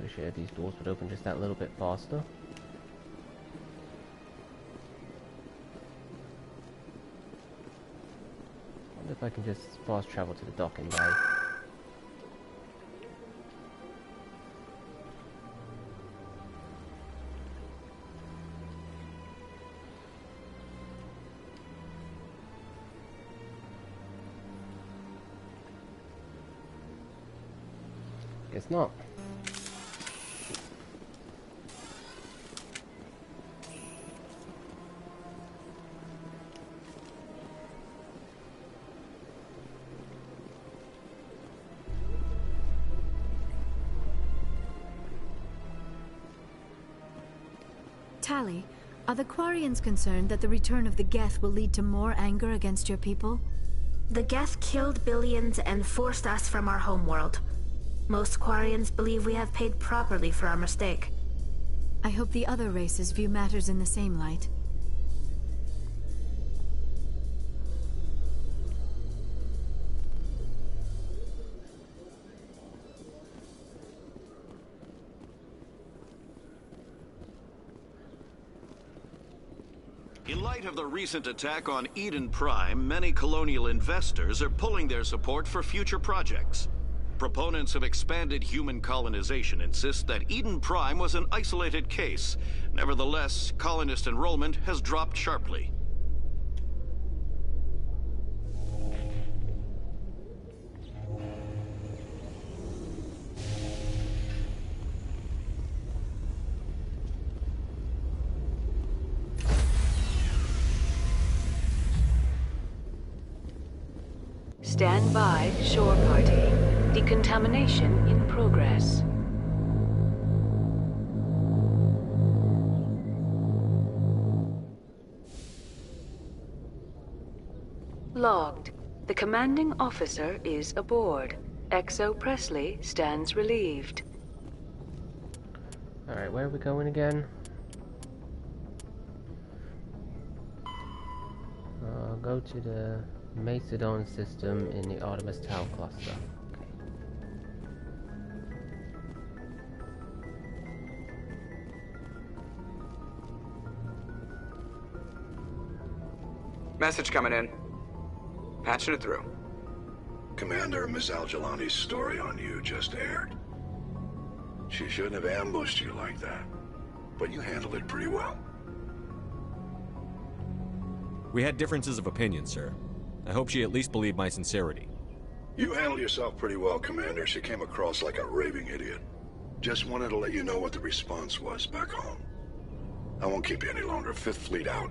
Wish these doors would open just that little bit faster. Wonder if I can just fast travel to the docking bay. Guess not. Tali, are the Quarians concerned that the return of the Geth will lead to more anger against your people? The Geth killed billions and forced us from our homeworld. Most Quarians believe we have paid properly for our mistake. I hope the other races view matters in the same light. In light of the recent attack on Eden Prime, many colonial investors are pulling their support for future projects. Proponents of expanded human colonization insist that Eden Prime was an isolated case. Nevertheless, colonist enrollment has dropped sharply. Stand by, shore party. Decontamination in progress. Logged. The commanding officer is aboard. XO Presley stands relieved. Alright, where are we going again? Go to the Macedon system in the Artemis Tau cluster. Message coming in. Patching it through. Commander, Ms. Al-Jalani's story on you just aired. She shouldn't have ambushed you like that, but you handled it pretty well. We had differences of opinion, sir. I hope she at least believed my sincerity. You handled yourself pretty well, Commander. She came across like a raving idiot. Just wanted to let you know what the response was back home. I won't keep you any longer. Fifth Fleet out.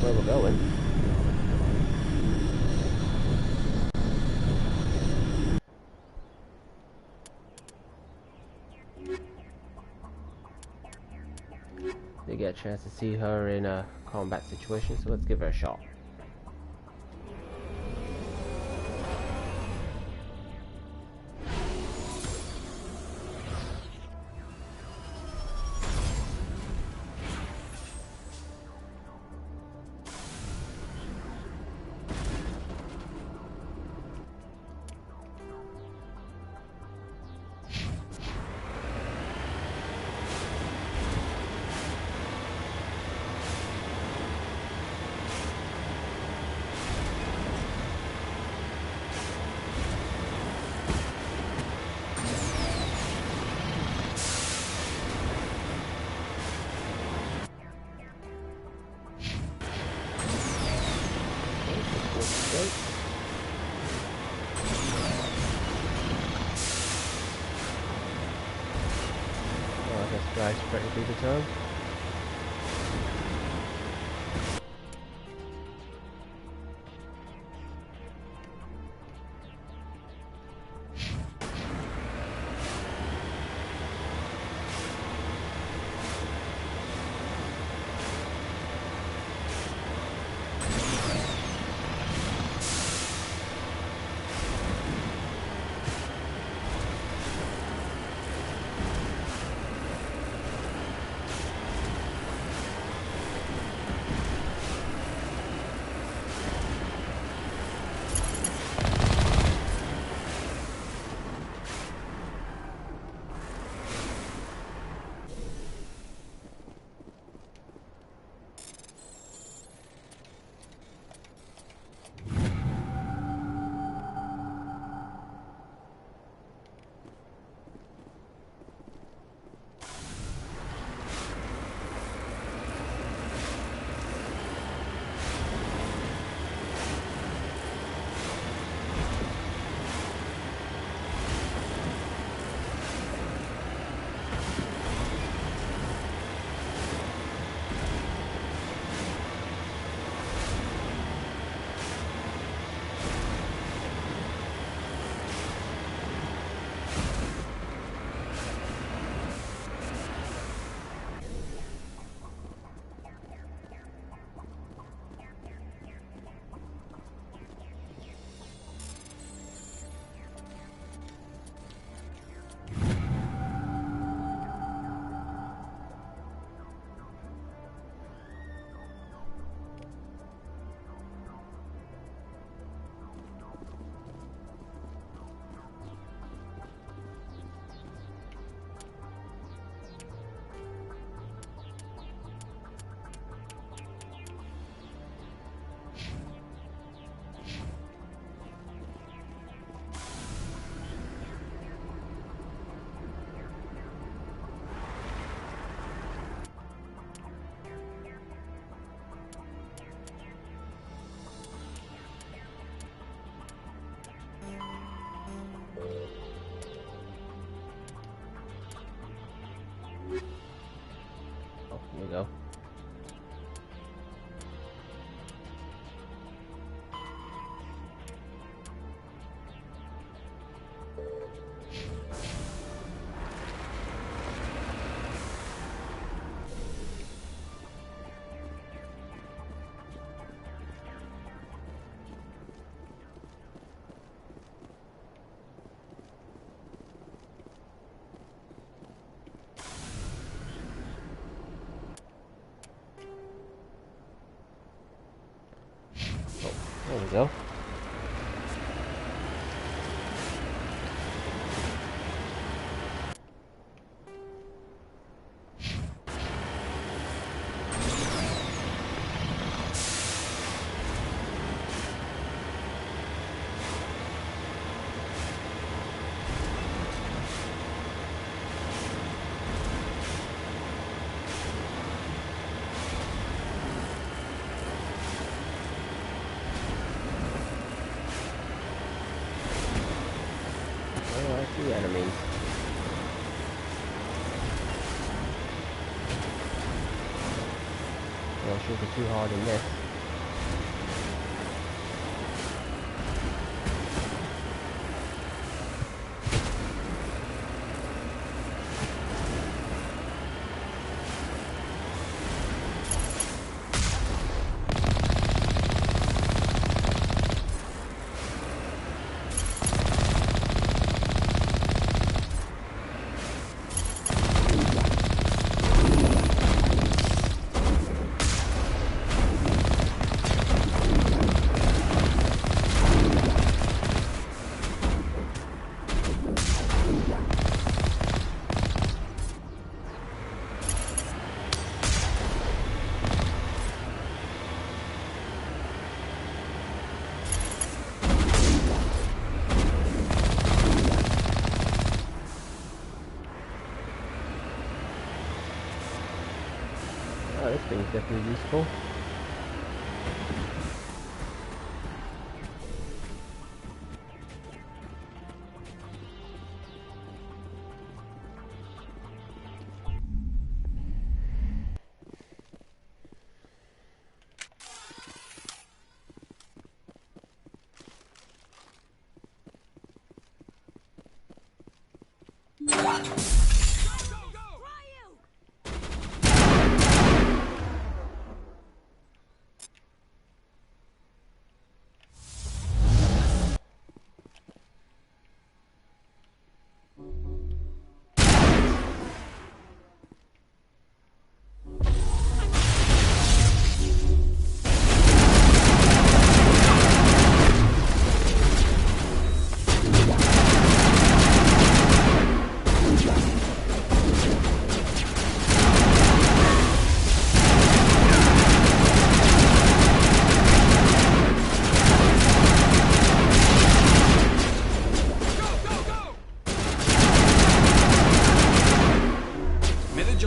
Where we're going. Did get a chance to see her in a combat situation, so let's give her a shot. Drive straight through the turn. we go. There we go. The enemies. Well, shoot it too hard in this. Oh, this thing's definitely useful.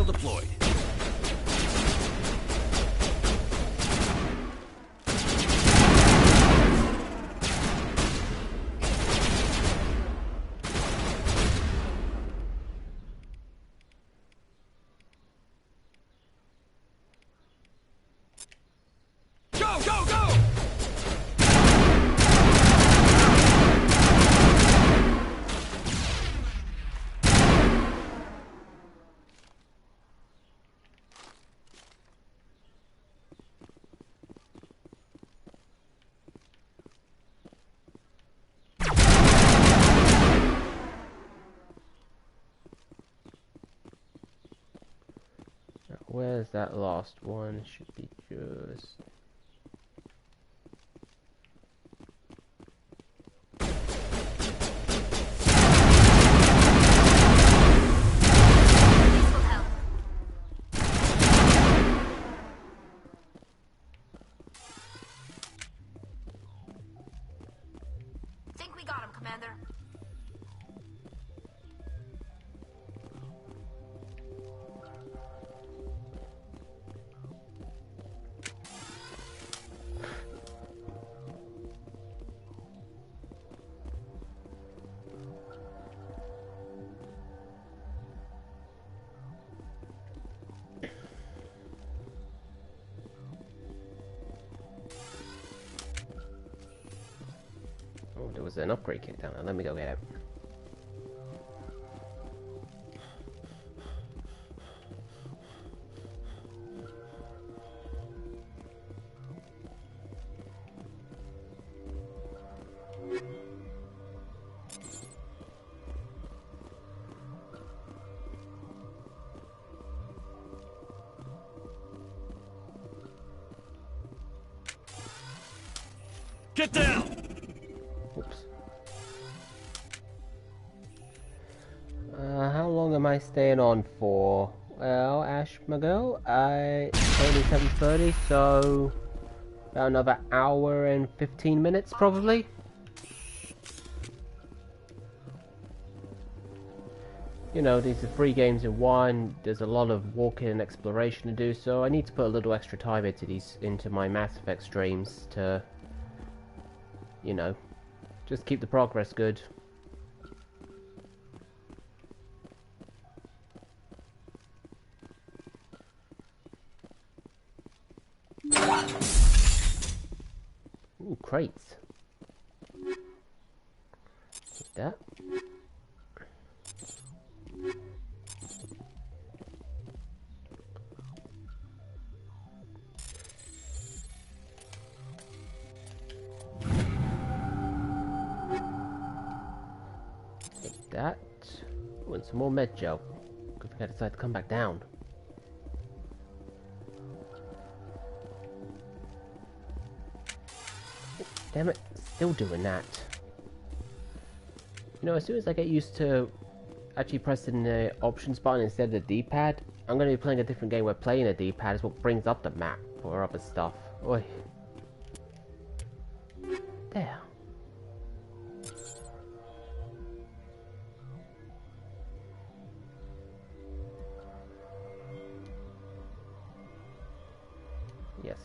Deployed. Go, go, go! Where's that last one? Should be just... Think we got him, Commander. was an upgrade kit down there. Let me go get it. Get down! Oops. How long am I staying on for? Well, Ash, my girl, only 7:30, so about another hour and 15 minutes, probably. You know, these are 3 games in one. There's a lot of walking and exploration to do, so I need to put a little extra time into my Mass Effect streams to, you know, just keep the progress good. Ooh, crates. Take that. Take that. Ooh, and some more med gel. Good thing I decided to come back down. Damn it, still doing that. You know, as soon as I get used to actually pressing the options button instead of the D-pad, I'm going to be playing a different game where playing a D-pad is what brings up the map or other stuff. Oi. There. Yes.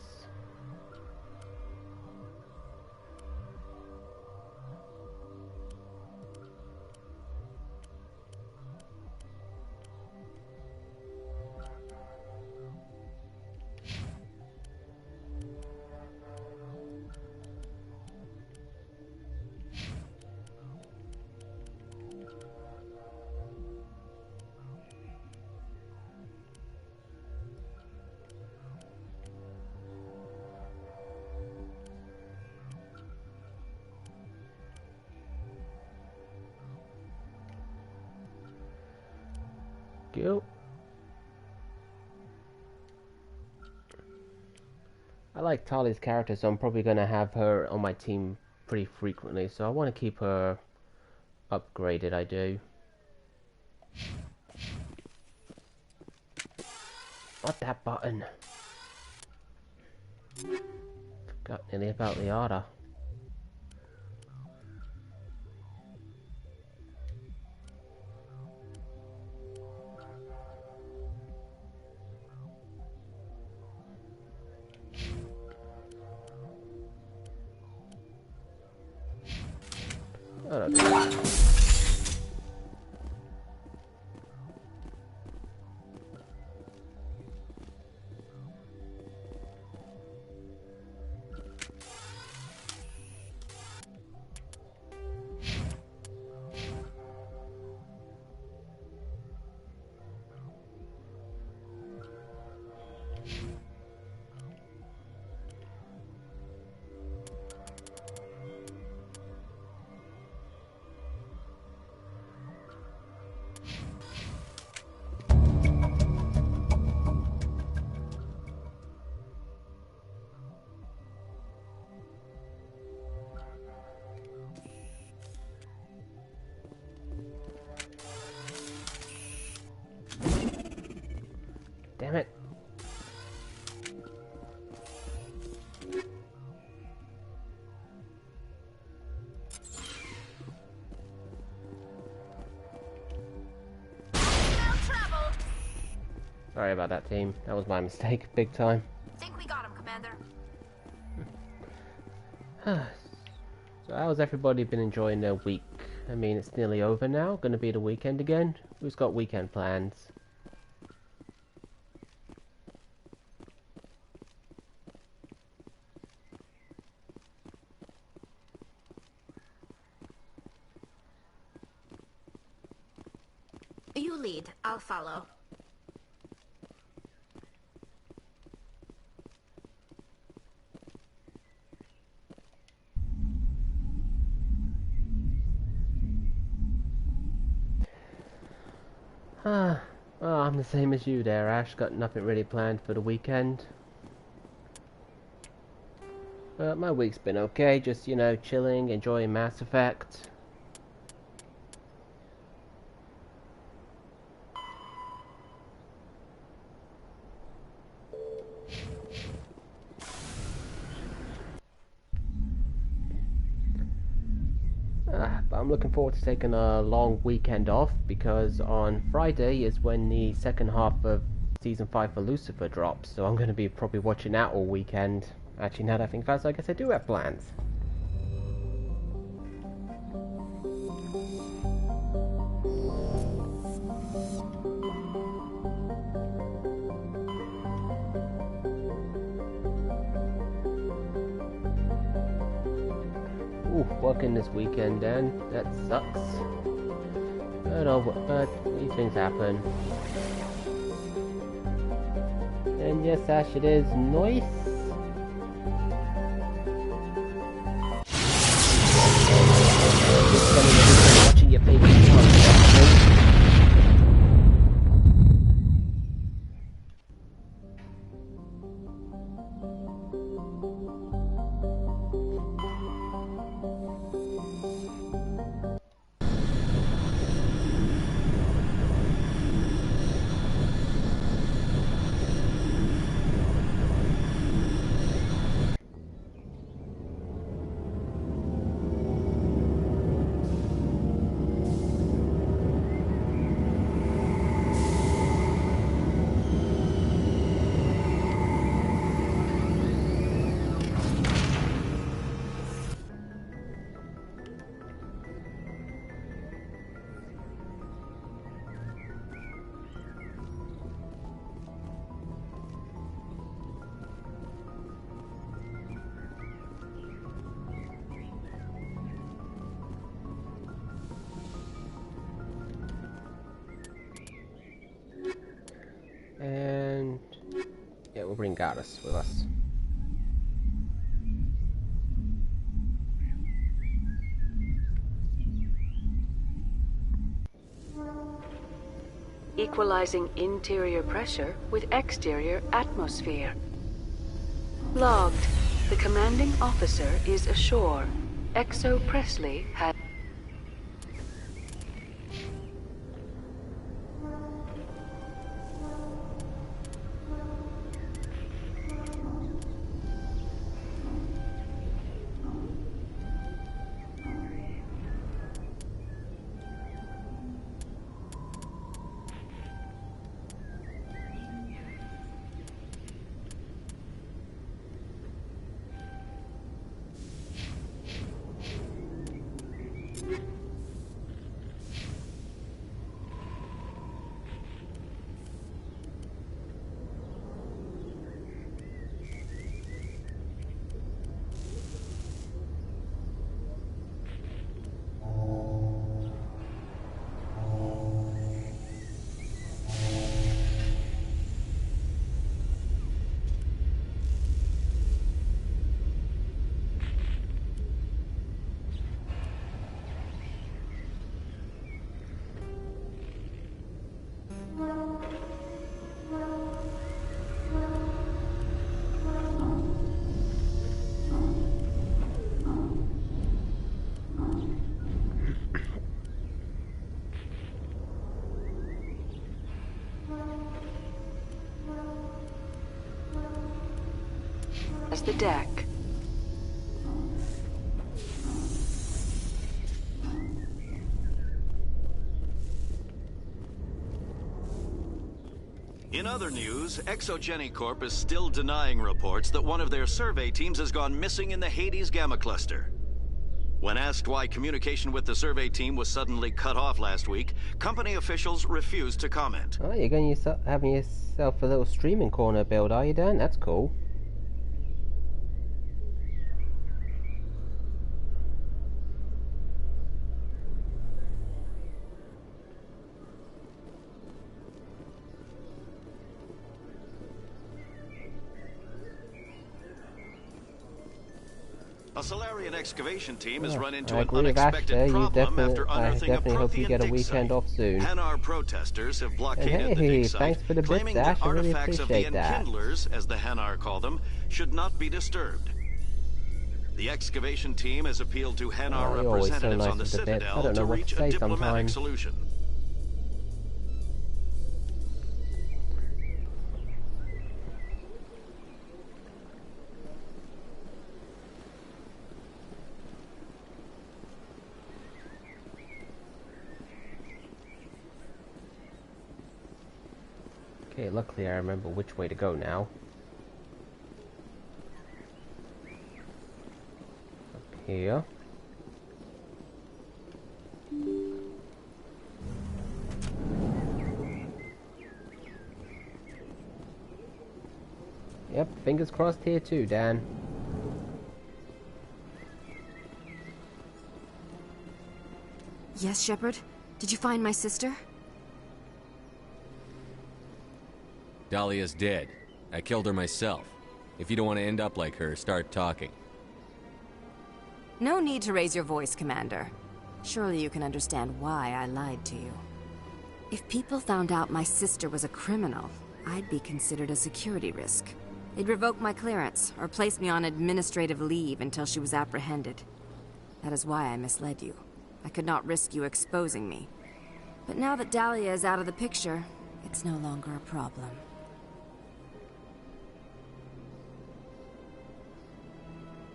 Go. I like Tali's character, so I'm probably going to have her on my team pretty frequently, so I want to keep her upgraded, I do. Not that button. Forgot nearly about the order. Oh, no. Damn it. Sorry about that, team. That was my mistake, big time. Think we got him, Commander. So how's everybody been enjoying their week? I mean, it's nearly over now. Gonna be the weekend again. Who's got weekend plans? I'll follow. Well, I'm the same as you there, Ash. Got nothing really planned for the weekend. My week's been okay, just, you know, chilling, enjoying Mass Effect. But I'm looking forward to taking a long weekend off, because on Friday is when the second half of Season 5 for Lucifer drops, so I'm going to be probably watching that all weekend. Actually, now that I think about it, I guess I do have plans. Ooh, working this weekend then. That sucks. But these things happen. And yes, Ash, it is nice. Watching your favorite And yeah, we'll bring Goddess with us. Equalizing interior pressure with exterior atmosphere. Logged. The commanding officer is ashore. XO Presley has... the deck. In other news, Exogeny Corp is still denying reports that one of their survey teams has gone missing in the Hades Gamma Cluster. When asked why communication with the survey team was suddenly cut off last week, company officials refused to comment. Oh, you're going to having yourself a little streaming corner build, are you, Dan? That's cool. A Solarian excavation team has Oh, run into I an agree with Ash unexpected there. problem after I unearthing a definitely hope you Prothean get a dig weekend site. off soon. Hanar protesters have And blockaded the hey, dig site, thanks for the bits, claiming Ash. that I really artifacts of the appreciate that. Enkindlers, as the Hanar call them, should not be disturbed. The excavation team has appealed to Hanar You're always so representatives nice on the with the bits. I Citadel don't know to what reach to a say diplomatic sometimes. solution. Okay, luckily I remember which way to go now. Up here. Yep, fingers crossed here too, Dan. Yes, Shepard? Did you find my sister? Dahlia's dead. I killed her myself. If you don't want to end up like her, start talking. No need to raise your voice, Commander. Surely you can understand why I lied to you. If people found out my sister was a criminal, I'd be considered a security risk. They'd revoke my clearance, or place me on administrative leave until she was apprehended. That is why I misled you. I could not risk you exposing me. But now that Dahlia is out of the picture, it's no longer a problem.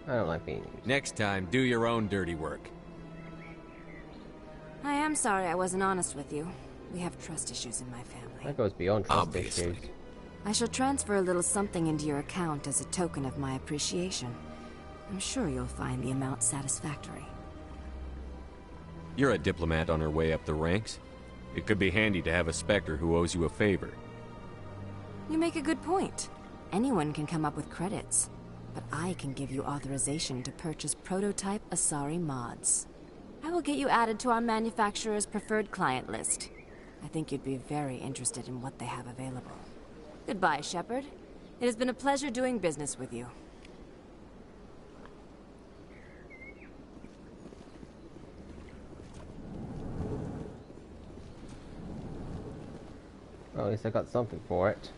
I don't like being used. Next time, do your own dirty work. I am sorry I wasn't honest with you. We have trust issues in my family. That goes beyond trust issues. I shall transfer a little something into your account as a token of my appreciation. I'm sure you'll find the amount satisfactory. You're a diplomat on her way up the ranks. It could be handy to have a Spectre who owes you a favor. You make a good point. Anyone can come up with credits. But I can give you authorization to purchase prototype Asari mods. I will get you added to our manufacturer's preferred client list. I think you'd be very interested in what they have available. Goodbye, Shepard. It has been a pleasure doing business with you. Well, at least I got something for it.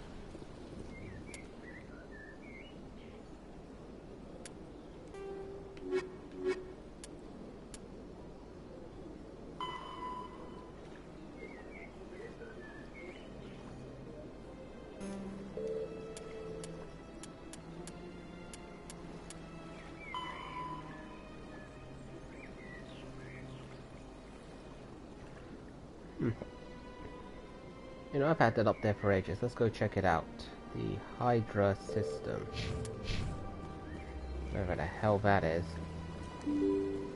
You know, I've had that up there for ages. Let's go check it out. The Hydra system. Wherever the hell that is. I'm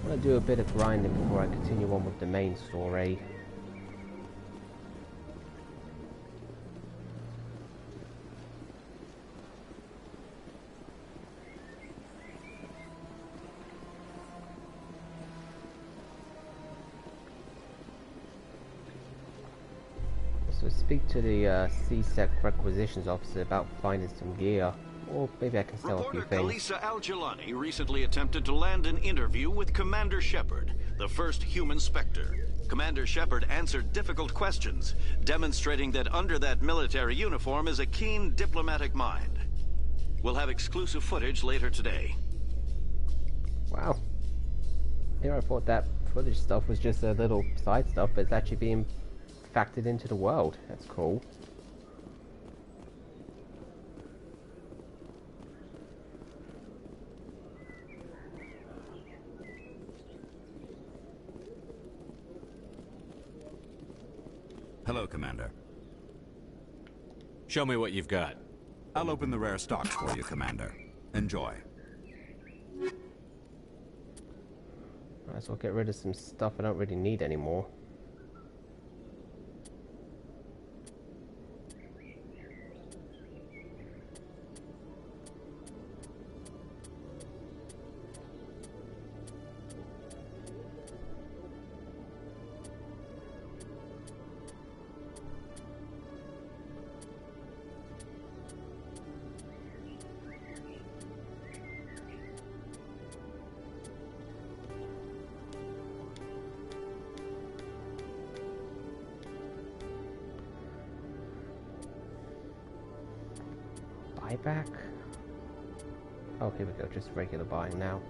gonna do a bit of grinding before I continue on with the main story. So speak to the CSEC requisitions officer about finding some gear. Or maybe I can sell a few Reporter things. Kalisa Al-Jalani recently attempted to land an interview with Commander Shepard, the first human Spectre. Commander Shepard answered difficult questions, demonstrating that under that military uniform is a keen diplomatic mind. We'll have exclusive footage later today. Wow. Here I thought that footage stuff was just a little side stuff, but it's actually being factored into the world. That's cool. Hello, Commander. Show me what you've got. I'll open the rare stocks for you, Commander. Enjoy. Might as well get rid of some stuff I don't really need anymore. buyback? Oh, here we go, just regular buying now.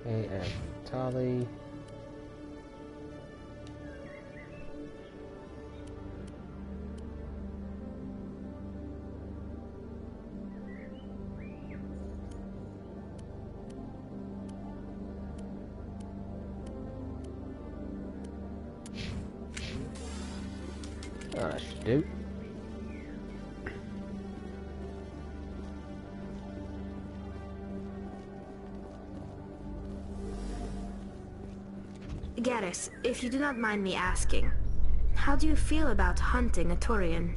Okay, and Tali. That should do. Garrus, if you do not mind me asking, how do you feel about hunting a Turian?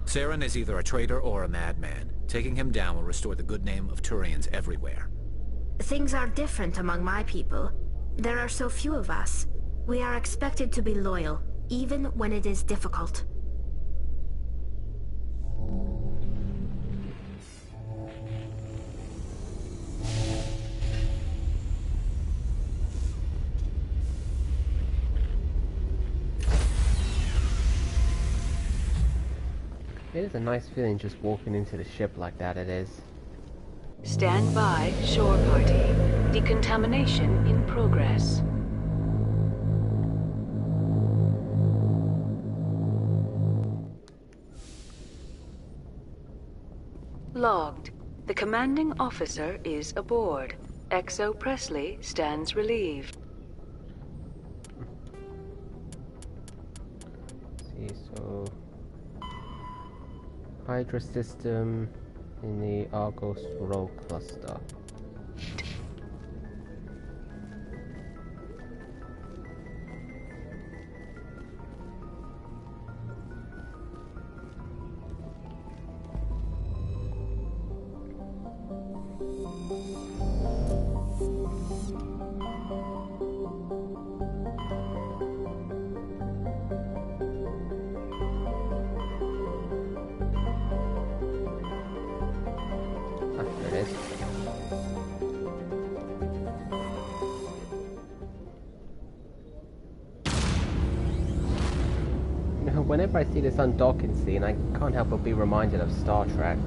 Saren is either a traitor or a madman. Taking him down will restore the good name of Turians everywhere. Things are different among my people. There are so few of us. We are expected to be loyal, even when it is difficult. It is a nice feeling just walking into the ship like that, it is. Stand by, shore party. Decontamination in progress. Logged. The commanding officer is aboard. XO Presley stands relieved. See, so Hydra system in the Argos Rogue cluster. Whenever I see this undocking scene, I can't help but be reminded of Star Trek.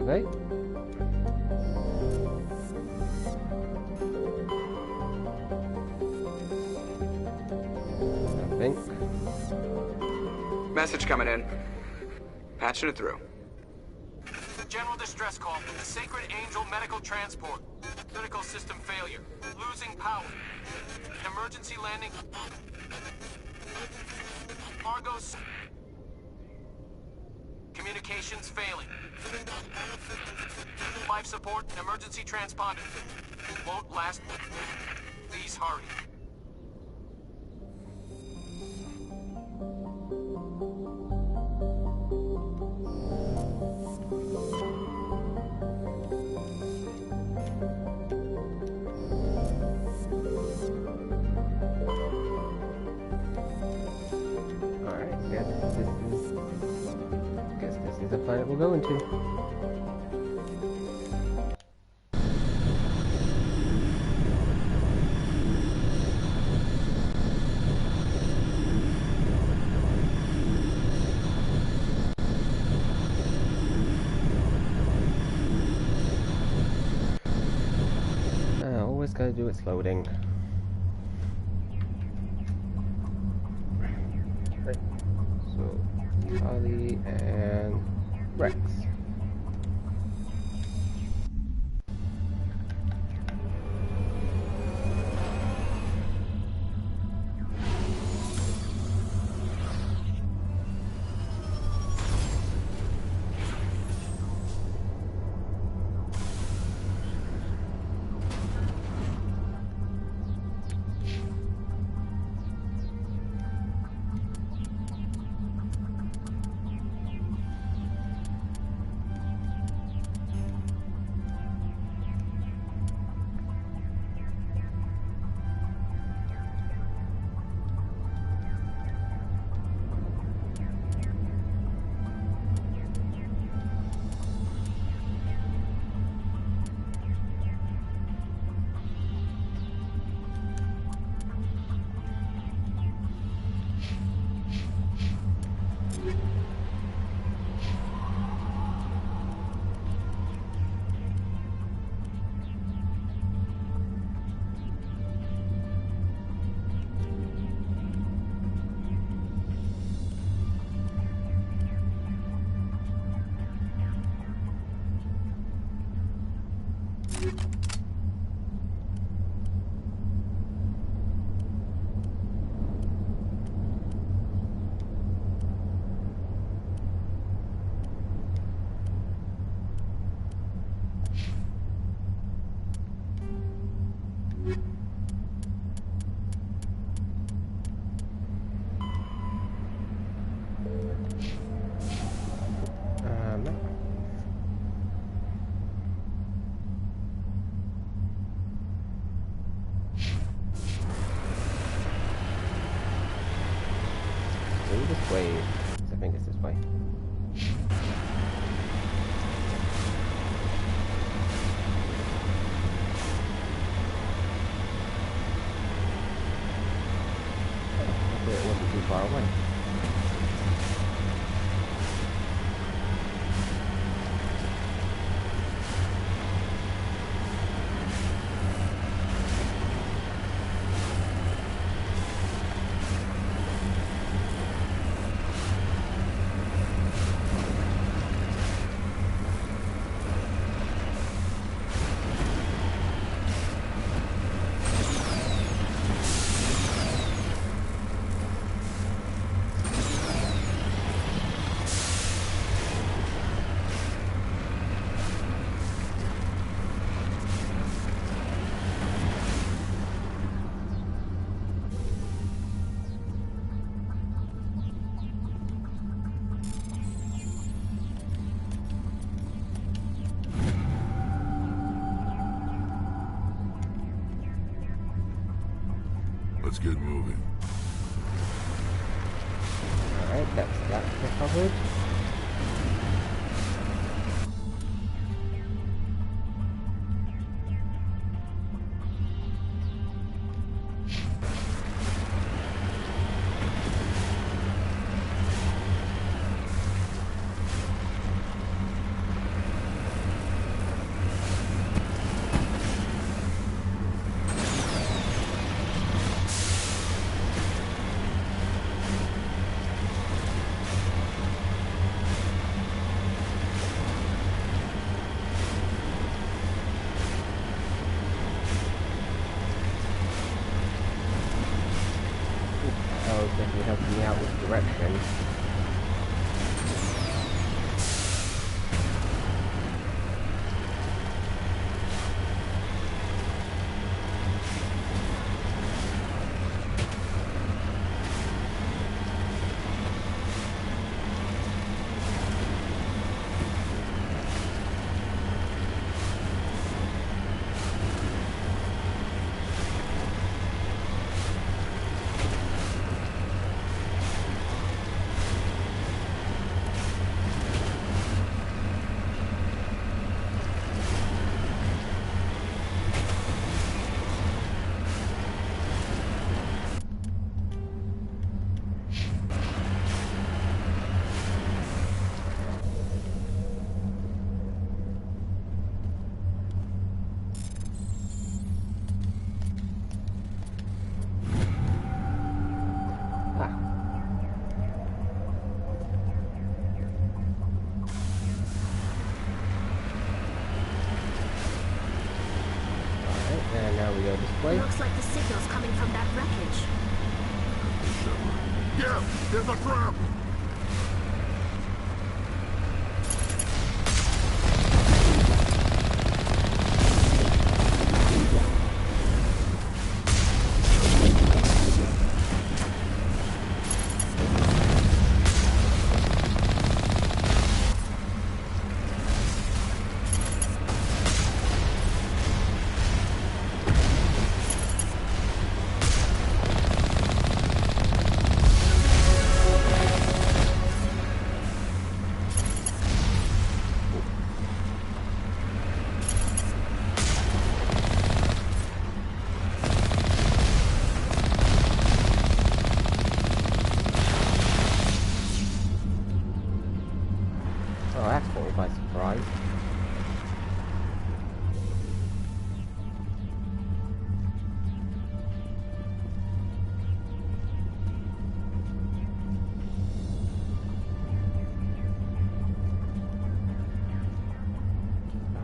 Okay. I think. Message coming in. Patching it through. General distress call from the Sacred Angel Medical Transport. Critical system failure. Losing power. Emergency landing. Argos. Communications failing. Life support and emergency transponder. Won't last. Please hurry. Alright, guess this is the planet we're going to. Always gotta do its loading. Right. So, Charlie and Rex. This way. I think it's this way. Hopefully it wasn't too far away. Let's get moving. Alright, that's that recovered. most definitely helping me out with directions. And now we go this way. Looks like the signal's coming from that wreckage. Yes, there's a trap! Oh, that's caught me by surprise.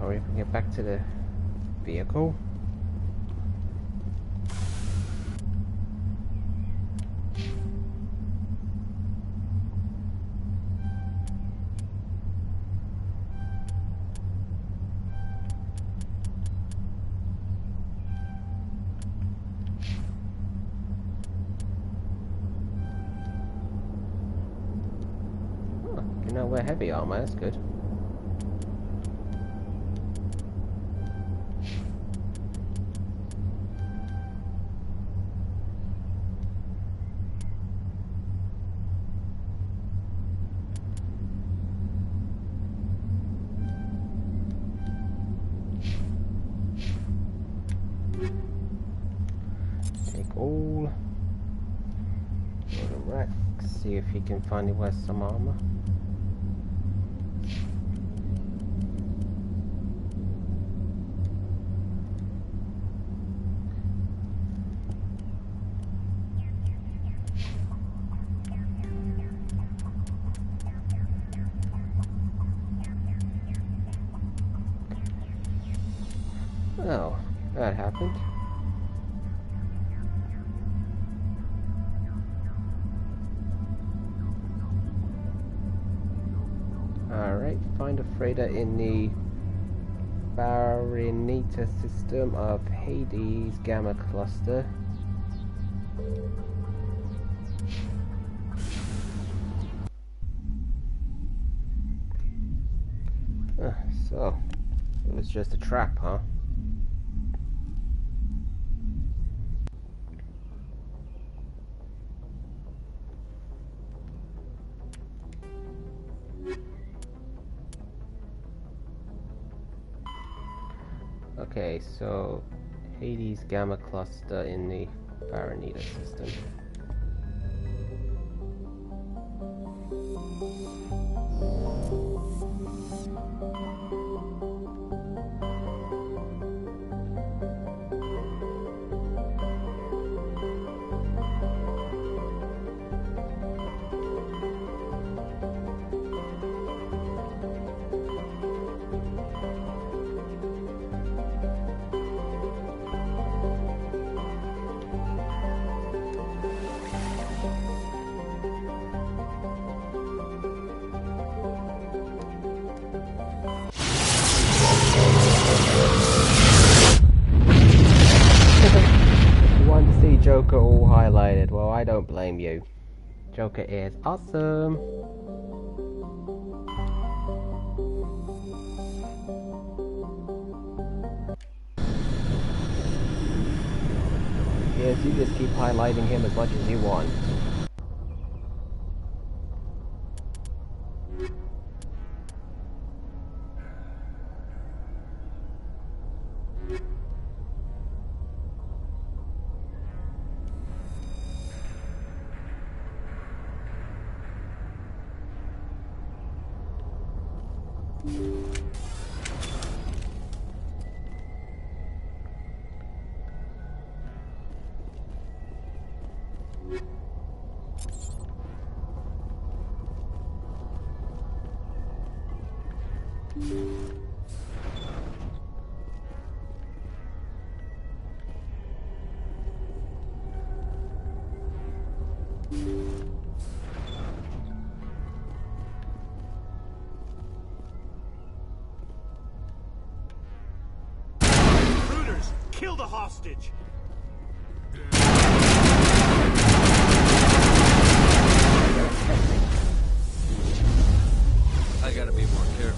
Hurry up and get back to the vehicle. You know, wear heavy armor, that's good. Take all. Go to Rex, see if he can finally wear some armor. Oh, that happened. Alright, find a freighter in the Baronita system of Hades Gamma Cluster. So, it was just a trap, huh? Okay, so Hades Gamma Cluster in the Baronita system. Joker all highlighted. Well, I don't blame you. Joker is awesome. Yes, you just keep highlighting him as much as you want. Intruders! Kill the hostage! I gotta be more careful.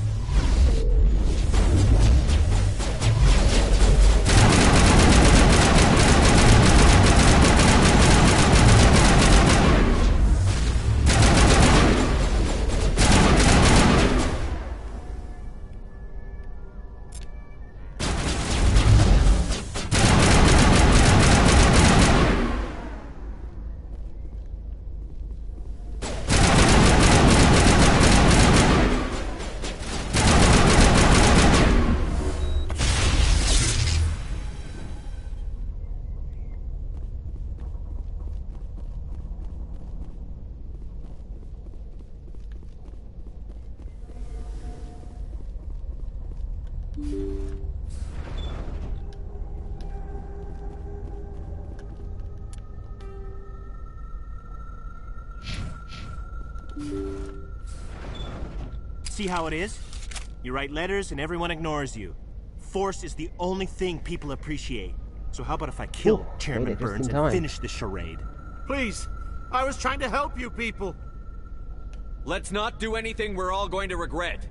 See how it is? You write letters and everyone ignores you. Force is the only thing people appreciate. So how about if I kill Chairman Burns and finish this charade? Please, I was trying to help you people. Let's not do anything we're all going to regret.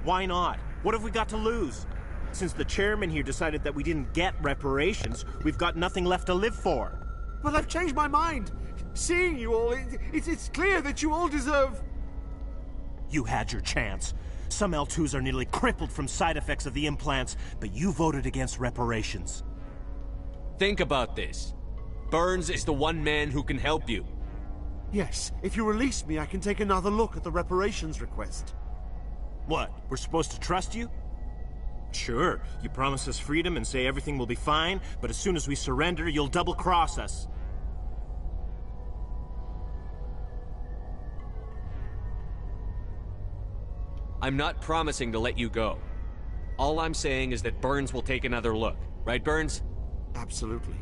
Why not? What have we got to lose? Since the chairman here decided that we didn't get reparations, we've got nothing left to live for. But I've changed my mind. Seeing you all, it's clear that you all deserve... You had your chance. Some L2s are nearly crippled from side effects of the implants, but you voted against reparations. Think about this. Burns is the one man who can help you. Yes, if you release me, I can take another look at the reparations request. What, we're supposed to trust you? Sure, you promise us freedom and say everything will be fine, but as soon as we surrender, you'll double-cross us. I'm not promising to let you go. All I'm saying is that Burns will take another look. Right, Burns? Absolutely.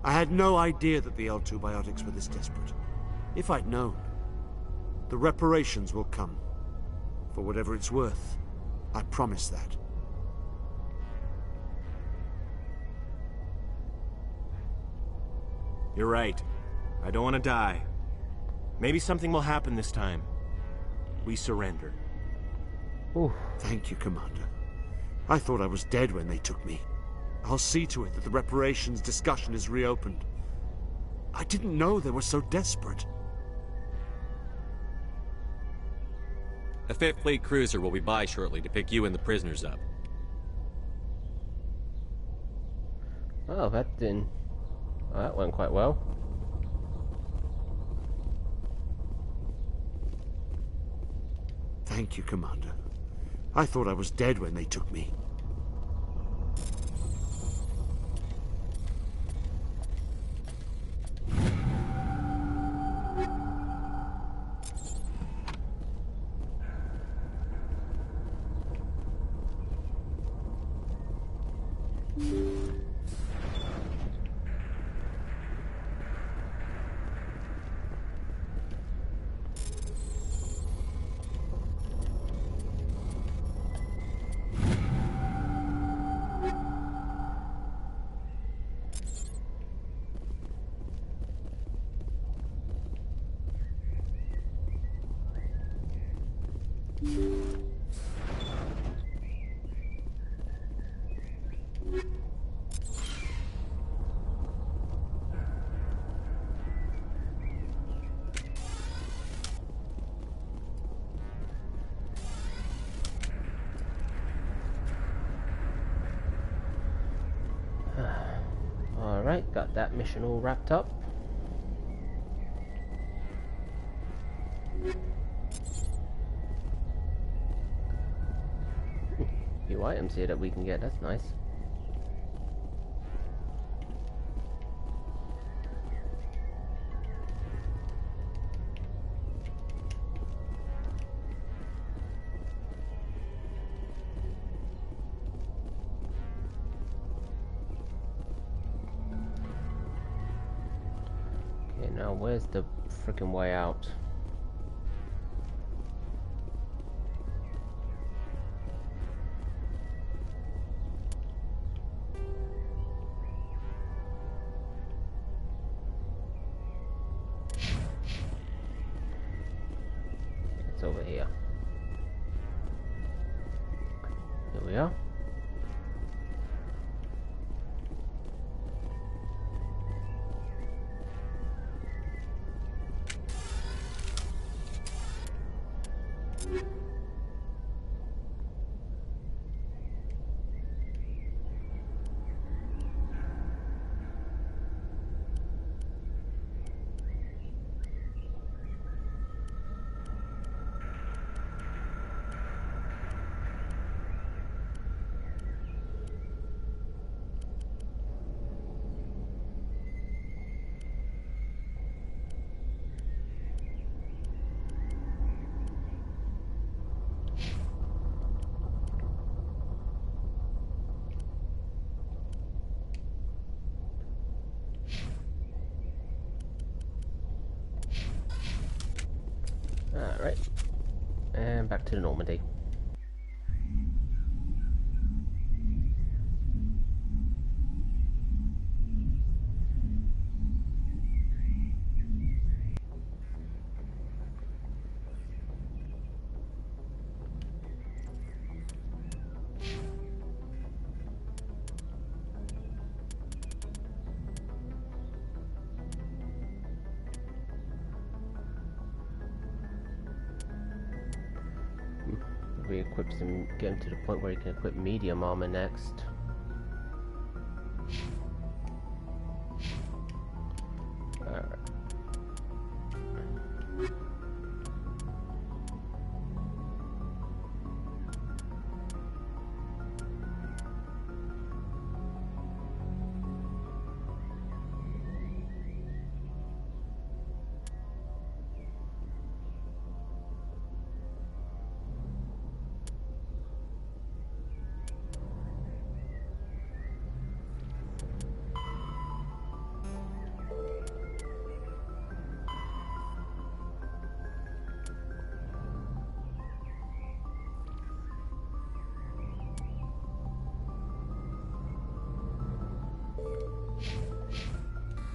I had no idea that the L2 biotics were this desperate. If I'd known, the reparations will come. For whatever it's worth. I promise that. You're right. I don't want to die. Maybe something will happen this time. We surrender. Oh, thank you, Commander. I thought I was dead when they took me. I'll see to it that the reparations discussion is reopened. I didn't know they were so desperate. A 5th Fleet cruiser will be by shortly to pick you and the prisoners up. Oh, that didn't... Well, that went quite well. Thank you, Commander. I thought I was dead when they took me. Alright, got that mission all wrapped up. Few items here that we can get, that's nice. Okay, now where's the freaking way out? It's over here. Here we are. Alright, and back to the Normandy. We equip some, get him to the point where he can equip medium armor next. Alright.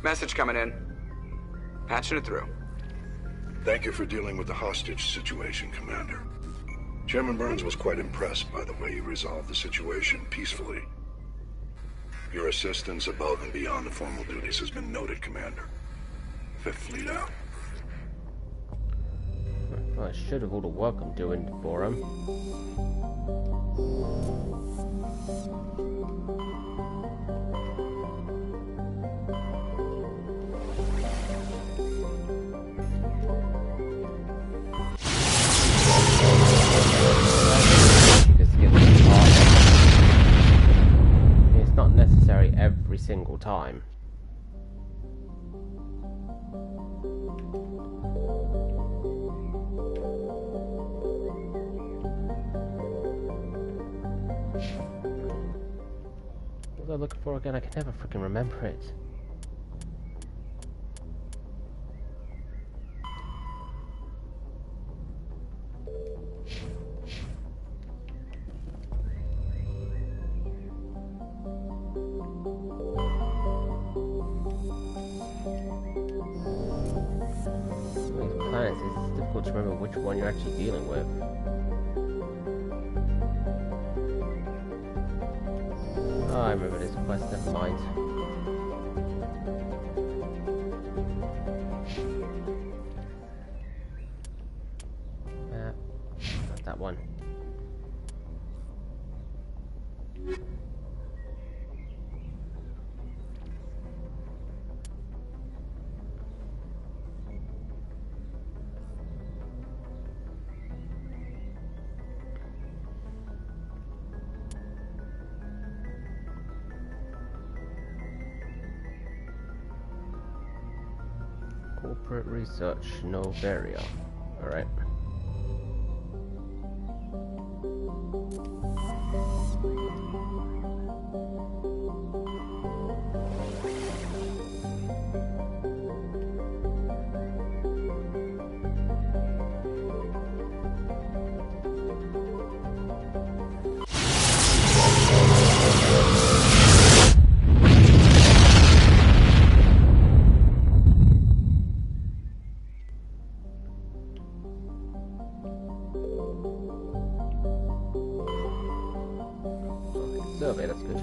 Message coming in. Patching it through. Thank you for dealing with the hostage situation, Commander. Chairman Burns was quite impressed by the way you resolved the situation peacefully. Your assistance above and beyond the formal duties has been noted, Commander. Fifth Fleet out. Well, I should have all the work I'm doing for him. It's not necessary every single time. What was I looking for again? I can never freaking remember it. These planets, it's difficult to remember which one you're actually dealing with. Oh, I remember this quest, never mind. Not that one. Corporate research, Novaria. Alright. Survey, that's good.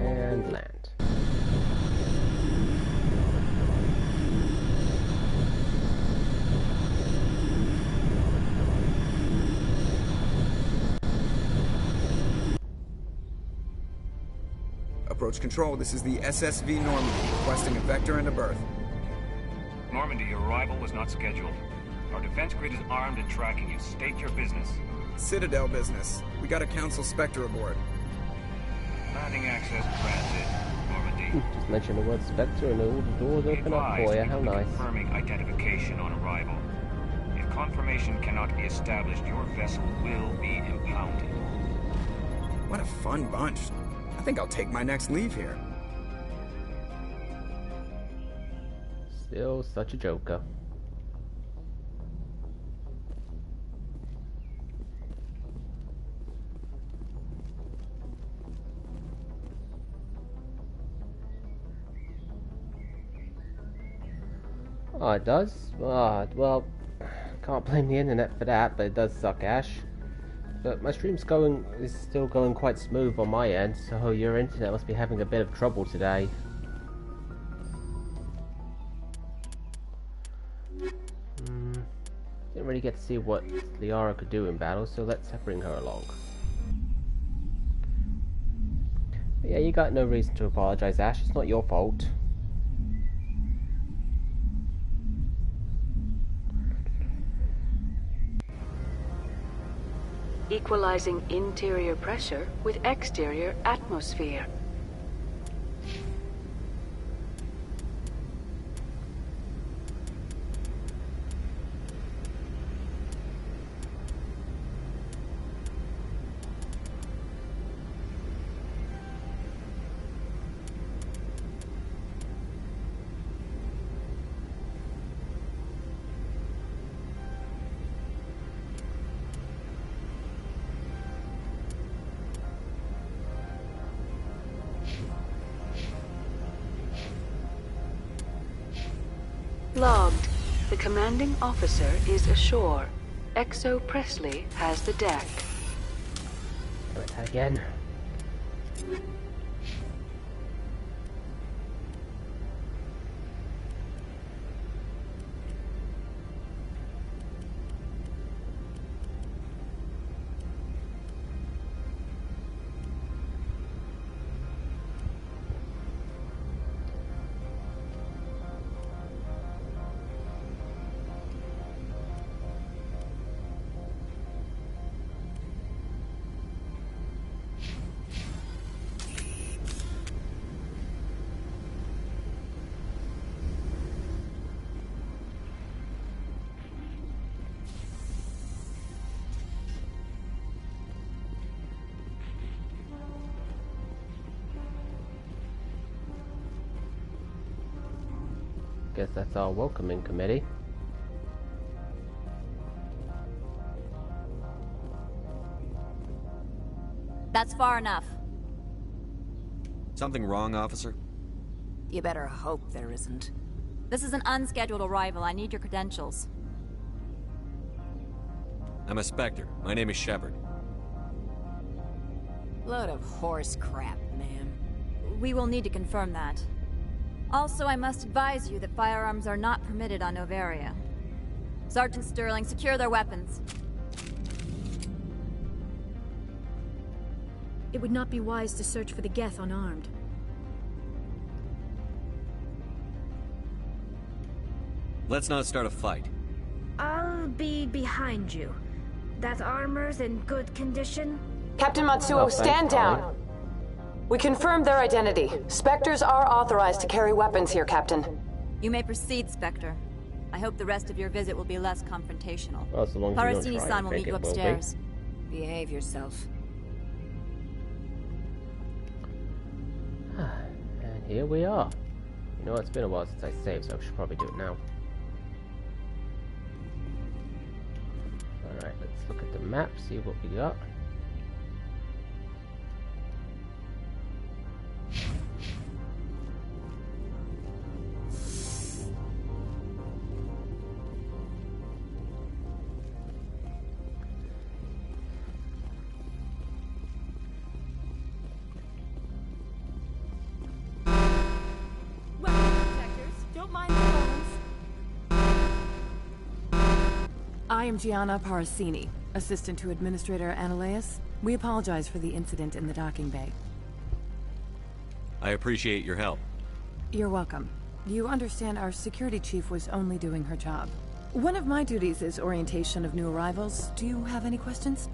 And land. Approach control, this is the SSV Normandy, requesting a vector and a berth. Normandy, your arrival was not scheduled. Our defense grid is armed and tracking you. State your business. Citadel business. We got a Council Spectre aboard. Landing access granted, Normandy. Just mention the word Spectre and all the doors open up for you. How nice. Confirming identification on arrival. If confirmation cannot be established, your vessel will be impounded. What a fun bunch. I think I'll take my next leave here. Still such a joker. Oh, it does? Well, can't blame the internet for that, but it does suck, Ash. But my stream's is still going quite smooth on my end, so your internet must be having a bit of trouble today. Didn't really get to see what Liara could do in battle, so let's bring her along. But yeah, you got no reason to apologize, Ash. It's not your fault. Equalizing interior pressure with exterior atmosphere. Logged. The commanding officer is ashore. Exo Presley has the deck. Try that again. Guess that's our welcoming committee. That's far enough. Something wrong, officer? You better hope there isn't. This is an unscheduled arrival. I need your credentials. I'm a Spectre. My name is Shepard. Load of horse crap, ma'am. We will need to confirm that. Also, I must advise you that firearms are not permitted on Novaria. Sergeant Sterling, secure their weapons. It would not be wise to search for the Geth unarmed. Let's not start a fight. I'll be behind you. That armor's in good condition? Captain Matsuo, stand down! We confirmed their identity. Spectres are authorized to carry weapons here, Captain. You may proceed, Spectre. I hope the rest of your visit will be less confrontational. Well, so long as you don't try, Parasini-san will meet you upstairs. Behave yourself. And here we are. You know, it's been a while since I saved, so I should probably do it now. Alright, let's look at the map, see what we got. I am Gianna Parasini, assistant to Administrator Ananias. We apologize for the incident in the docking bay. I appreciate your help. You're welcome. You understand our security chief was only doing her job. One of my duties is orientation of new arrivals. Do you have any questions?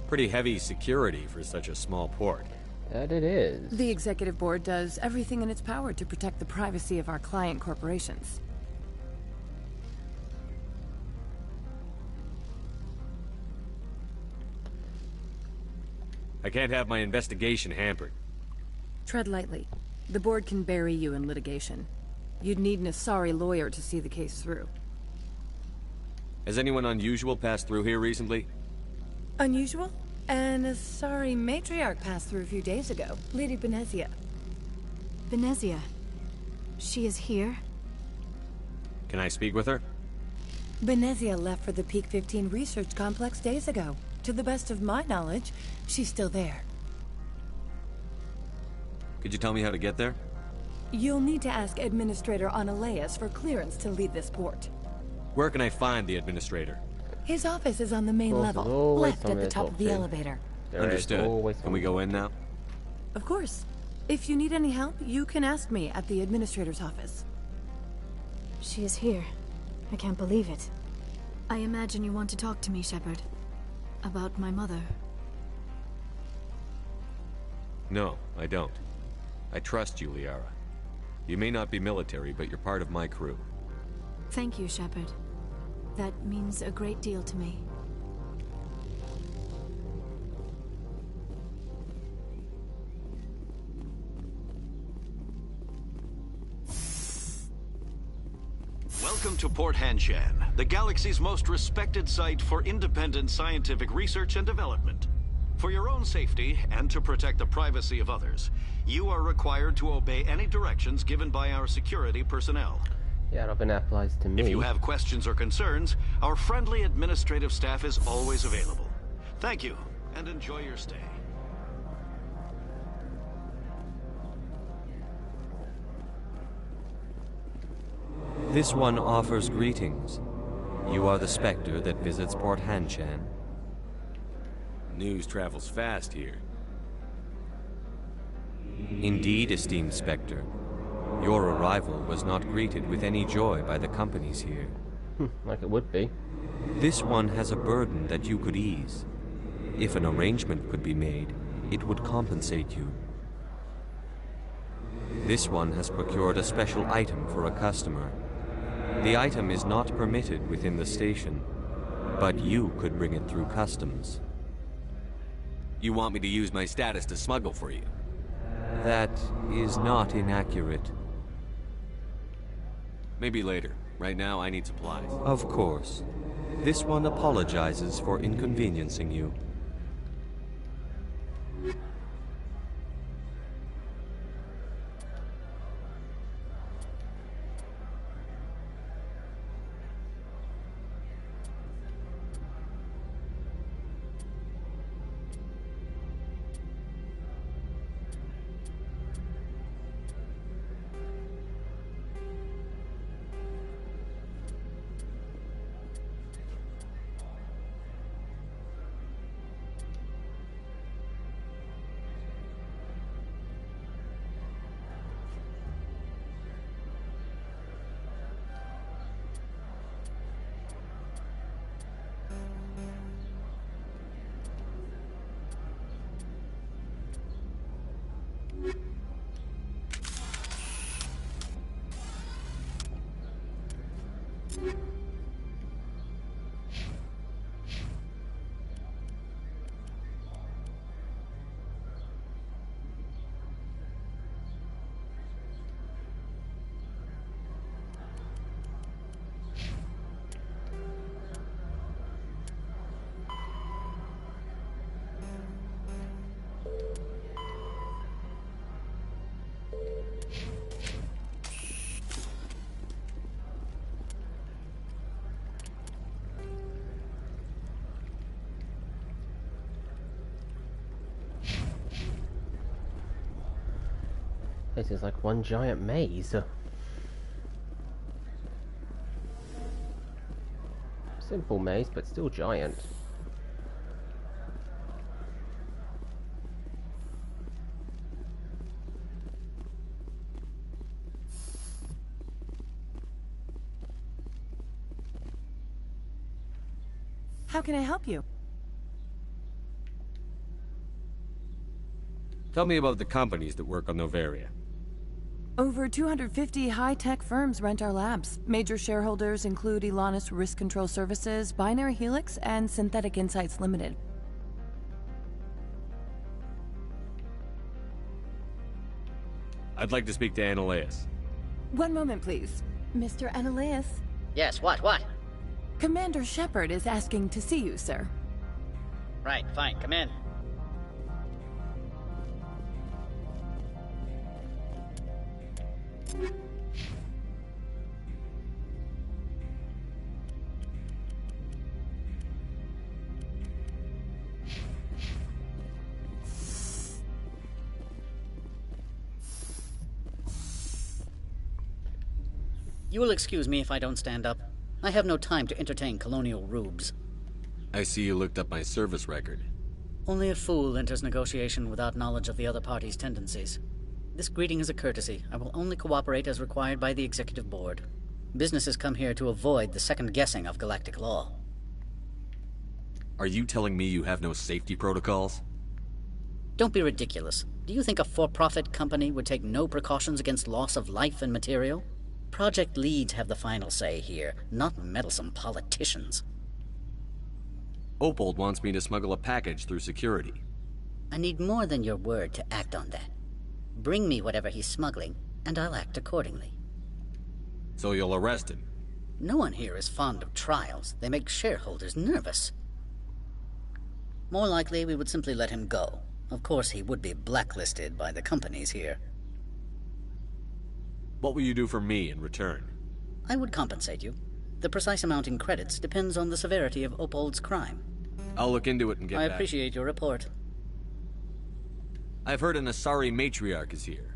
Pretty heavy security for such a small port. That it is. The executive board does everything in its power to protect the privacy of our client corporations. I can't have my investigation hampered. Tread lightly. The board can bury you in litigation. You'd need an Asari lawyer to see the case through. Has anyone unusual passed through here recently? Unusual? An Asari matriarch passed through a few days ago. Lady Benezia. Benezia? She is here? Can I speak with her? Benezia left for the Peak 15 research complex days ago. To the best of my knowledge, she's still there. Could you tell me how to get there? You'll need to ask Administrator Ananias for clearance to leave this port. Where can I find the administrator? His office is on the main level, left at the top of the elevator. Understood. Can we go in now? Of course. If you need any help, you can ask me at the Administrator's office. She is here. I can't believe it. I imagine you want to talk to me, Shepard. About my mother. No, I don't. I trust you, Liara. You may not be military, but you're part of my crew. Thank you, Shepard. That means a great deal to me. Welcome to Port Hanshan, the galaxy's most respected site for independent scientific research and development. For your own safety, and to protect the privacy of others, you are required to obey any directions given by our security personnel. Yeah, nothing applies to me. If you have questions or concerns, our friendly administrative staff is always available. Thank you, and enjoy your stay. This one offers greetings. You are the Spectre that visits Port Hanshan. News travels fast here. Indeed, esteemed Spectre. Your arrival was not greeted with any joy by the companies here. Like it would be. This one has a burden that you could ease. If an arrangement could be made, it would compensate you. This one has procured a special item for a customer. The item is not permitted within the station, but you could bring it through customs. You want me to use my status to smuggle for you? That is not inaccurate. Maybe later. Right now, I need supplies. Of course. This one apologizes for inconveniencing you. This is like one giant maze. Simple maze, but still giant. How can I help you? Tell me about the companies that work on Noveria. Over 250 high-tech firms rent our labs. Major shareholders include Elanus Risk Control Services, Binary Helix, and Synthetic Insights Limited. I'd like to speak to Annaleus. One moment, please. Mr. Annaleus? Yes, what? Commander Shepard is asking to see you, sir. Right, fine, come in. You will excuse me if I don't stand up. I have no time to entertain colonial rubes. I see you looked up my service record. Only a fool enters negotiation without knowledge of the other party's tendencies. This greeting is a courtesy. I will only cooperate as required by the Executive Board. Businesses come here to avoid the second guessing of galactic law. Are you telling me you have no safety protocols? Don't be ridiculous. Do you think a for-profit company would take no precautions against loss of life and material? Project leads have the final say here, not meddlesome politicians. Opold wants me to smuggle a package through security. I need more than your word to act on that. Bring me whatever he's smuggling, and I'll act accordingly. So you'll arrest him? No one here is fond of trials. They make shareholders nervous. More likely, we would simply let him go. Of course, he would be blacklisted by the companies here. What will you do for me in return? I would compensate you. The precise amount in credits depends on the severity of Opold's crime. I'll look into it and get back. I appreciate your report. I've heard an Asari matriarch is here.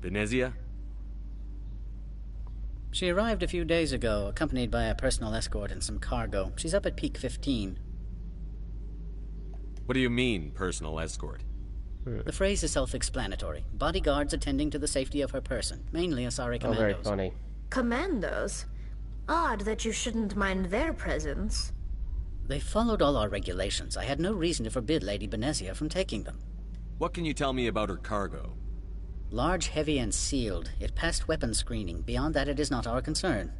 Venezia? She arrived a few days ago, accompanied by a personal escort and some cargo. She's up at Peak 15. What do you mean, personal escort? The phrase is self-explanatory. Bodyguards attending to the safety of her person, mainly Asari commandos. Oh, very funny. Commandos? Odd that you shouldn't mind their presence. They followed all our regulations. I had no reason to forbid Lady Venezia from taking them. What can you tell me about her cargo? Large, heavy, and sealed. It passed weapons screening. Beyond that, it is not our concern.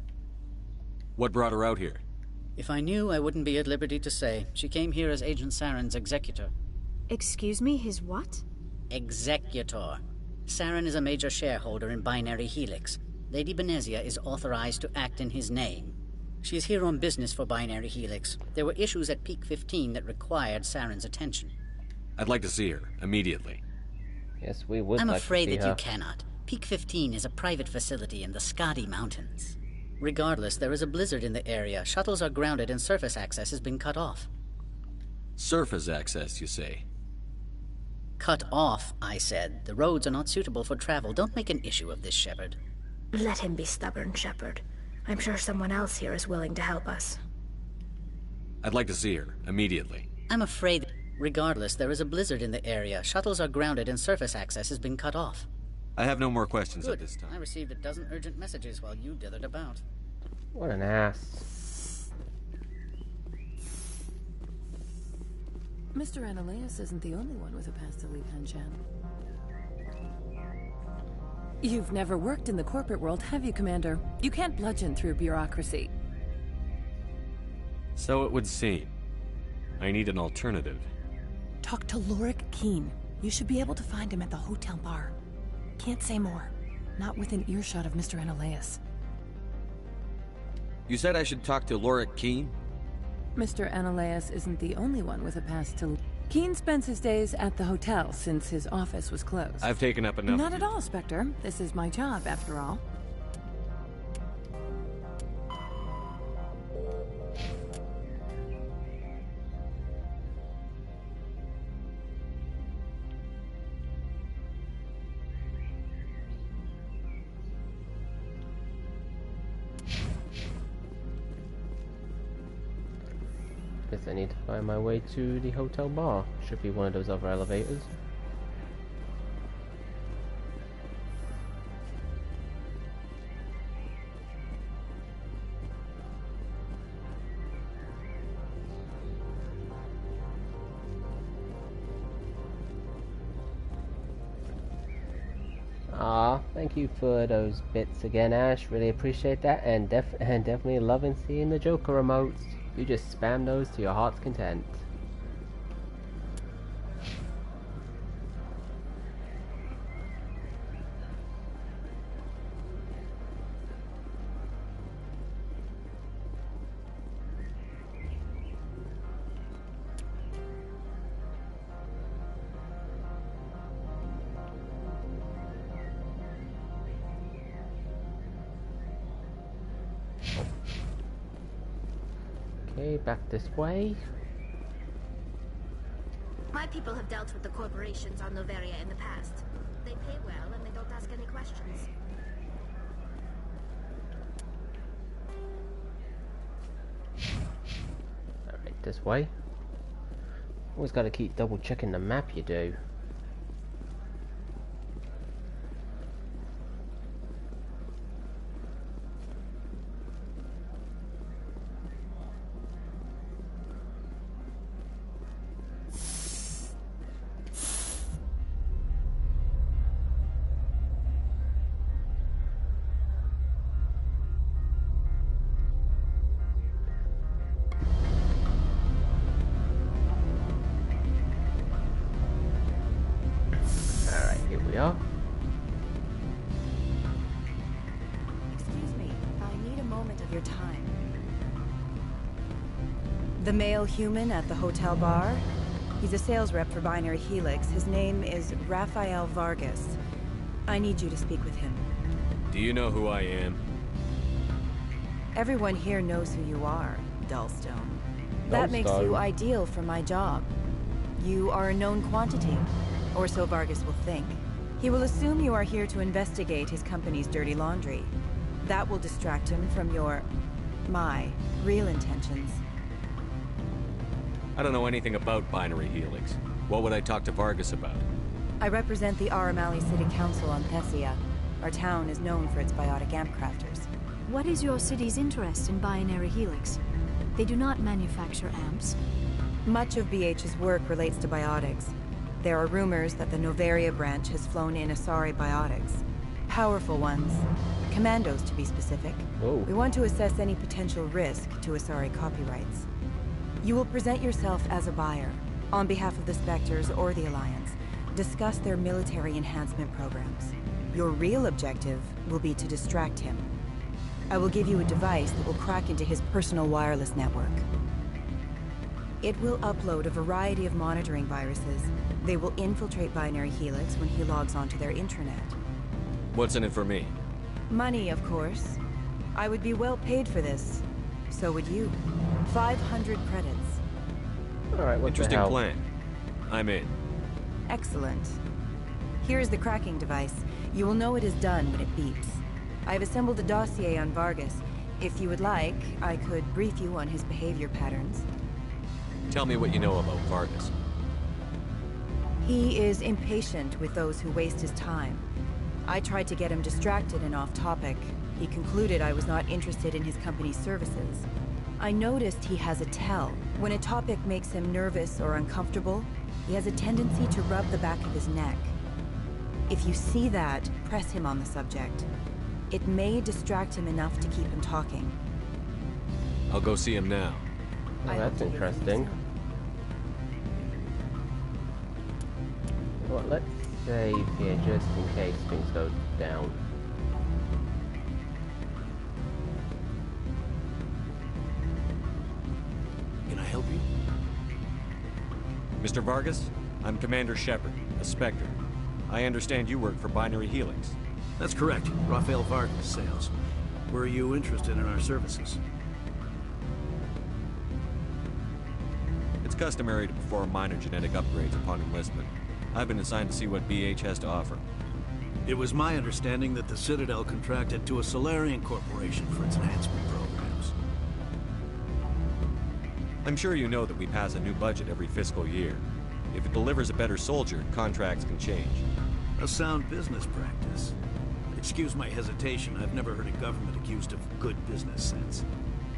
What brought her out here? If I knew, I wouldn't be at liberty to say. She came here as Agent Saren's executor. Excuse me, his what? Executor. Saren is a major shareholder in Binary Helix. Lady Venezia is authorized to act in his name. She is here on business for Binary Helix. There were issues at Peak 15 that required Saren's attention. I'd like to see her, immediately. Yes, we would I'm like afraid to see that her. you cannot. Peak 15 is a private facility in the Scotty Mountains. Regardless, there is a blizzard in the area. Shuttles are grounded and surface access has been cut off. Surface access, you say? Cut off, I said. The roads are not suitable for travel. Don't make an issue of this, Shepard. Let him be stubborn, Shepard. I'm sure someone else here is willing to help us. I'd like to see her, immediately. I'm afraid... Regardless, there is a blizzard in the area. Shuttles are grounded and surface access has been cut off. I have no more questions Good. at this time. I received a dozen urgent messages while you dithered about. What an ass. Mr. Annaleus isn't the only one with a past to leave Hanshan. You've never worked in the corporate world, have you, Commander? You can't bludgeon through bureaucracy. So it would seem. I need an alternative. Talk to Lorik Keene. You should be able to find him at the hotel bar. Can't say more. Not within earshot of Mr. Ananias. You said I should talk to Lorik Keene? Mr. Ananias isn't the only one with a pass to... Keene spends his days at the hotel since his office was closed. I've taken up enough. Not at all, Spectre. This is my job, after all. Guess I need to find my way to the hotel bar. Should be one of those other elevators. Thank you for those bits again, Ash. Really appreciate that, and definitely loving seeing the Joker emotes. You just spam those to your heart's content. Okay, back this way. My people have dealt with the corporations on Noveria in the past. They pay well and they don't ask any questions. Alright, this way. Always gotta keep double checking the map you do. Excuse me, I need a moment of your time. The male human at the hotel bar? He's a sales rep for Binary Helix. His name is Rafael Vargas. I need you to speak with him. Do you know who I am? Everyone here knows who you are, Dullstone. That makes you ideal for my job. You are a known quantity, or so Vargas will think. He will assume you are here to investigate his company's dirty laundry. That will distract him from my real intentions. I don't know anything about Binary Helix. What would I talk to Vargas about? I represent the Aramali City Council on Thessia. Our town is known for its biotic amp crafters. What is your city's interest in Binary Helix? They do not manufacture amps. Much of BH's work relates to biotics. There are rumors that the Noveria branch has flown in Asari biotics. Powerful ones. Commandos, to be specific. Whoa. We want to assess any potential risk to Asari copyrights. You will present yourself as a buyer, on behalf of the Spectres or the Alliance. Discuss their military enhancement programs. Your real objective will be to distract him. I will give you a device that will crack into his personal wireless network. It will upload a variety of monitoring viruses. They will infiltrate Binary Helix when he logs onto their intranet. What's in it for me? Money, of course. I would be well paid for this. So would you. 500 credits. Alright, what Interesting the hell? plan. I'm in. Excellent. Here is the cracking device. You will know it is done when it beeps. I have assembled a dossier on Vargas. If you would like, I could brief you on his behavior patterns. Tell me what you know about Vargas. He is impatient with those who waste his time. I tried to get him distracted and off topic. He concluded I was not interested in his company's services. I noticed he has a tell. When a topic makes him nervous or uncomfortable, he has a tendency to rub the back of his neck. If you see that, press him on the subject. It may distract him enough to keep him talking. I'll go see him now. Oh, that's interesting. Well, let's save here just in case things go down. Can I help you? Mr. Vargas, I'm Commander Shepard, a Spectre. I understand you work for Binary Helix. That's correct. Rafael Vargas, sales. Were you interested in our services? It's customary to perform minor genetic upgrades upon enlistment. I've been assigned to see what BH has to offer. It was my understanding that the Citadel contracted to a Solarian corporation for its enhancement programs. I'm sure you know that we pass a new budget every fiscal year. If it delivers a better soldier, contracts can change. A sound business practice. Excuse my hesitation, I've never heard a government accused of good business sense.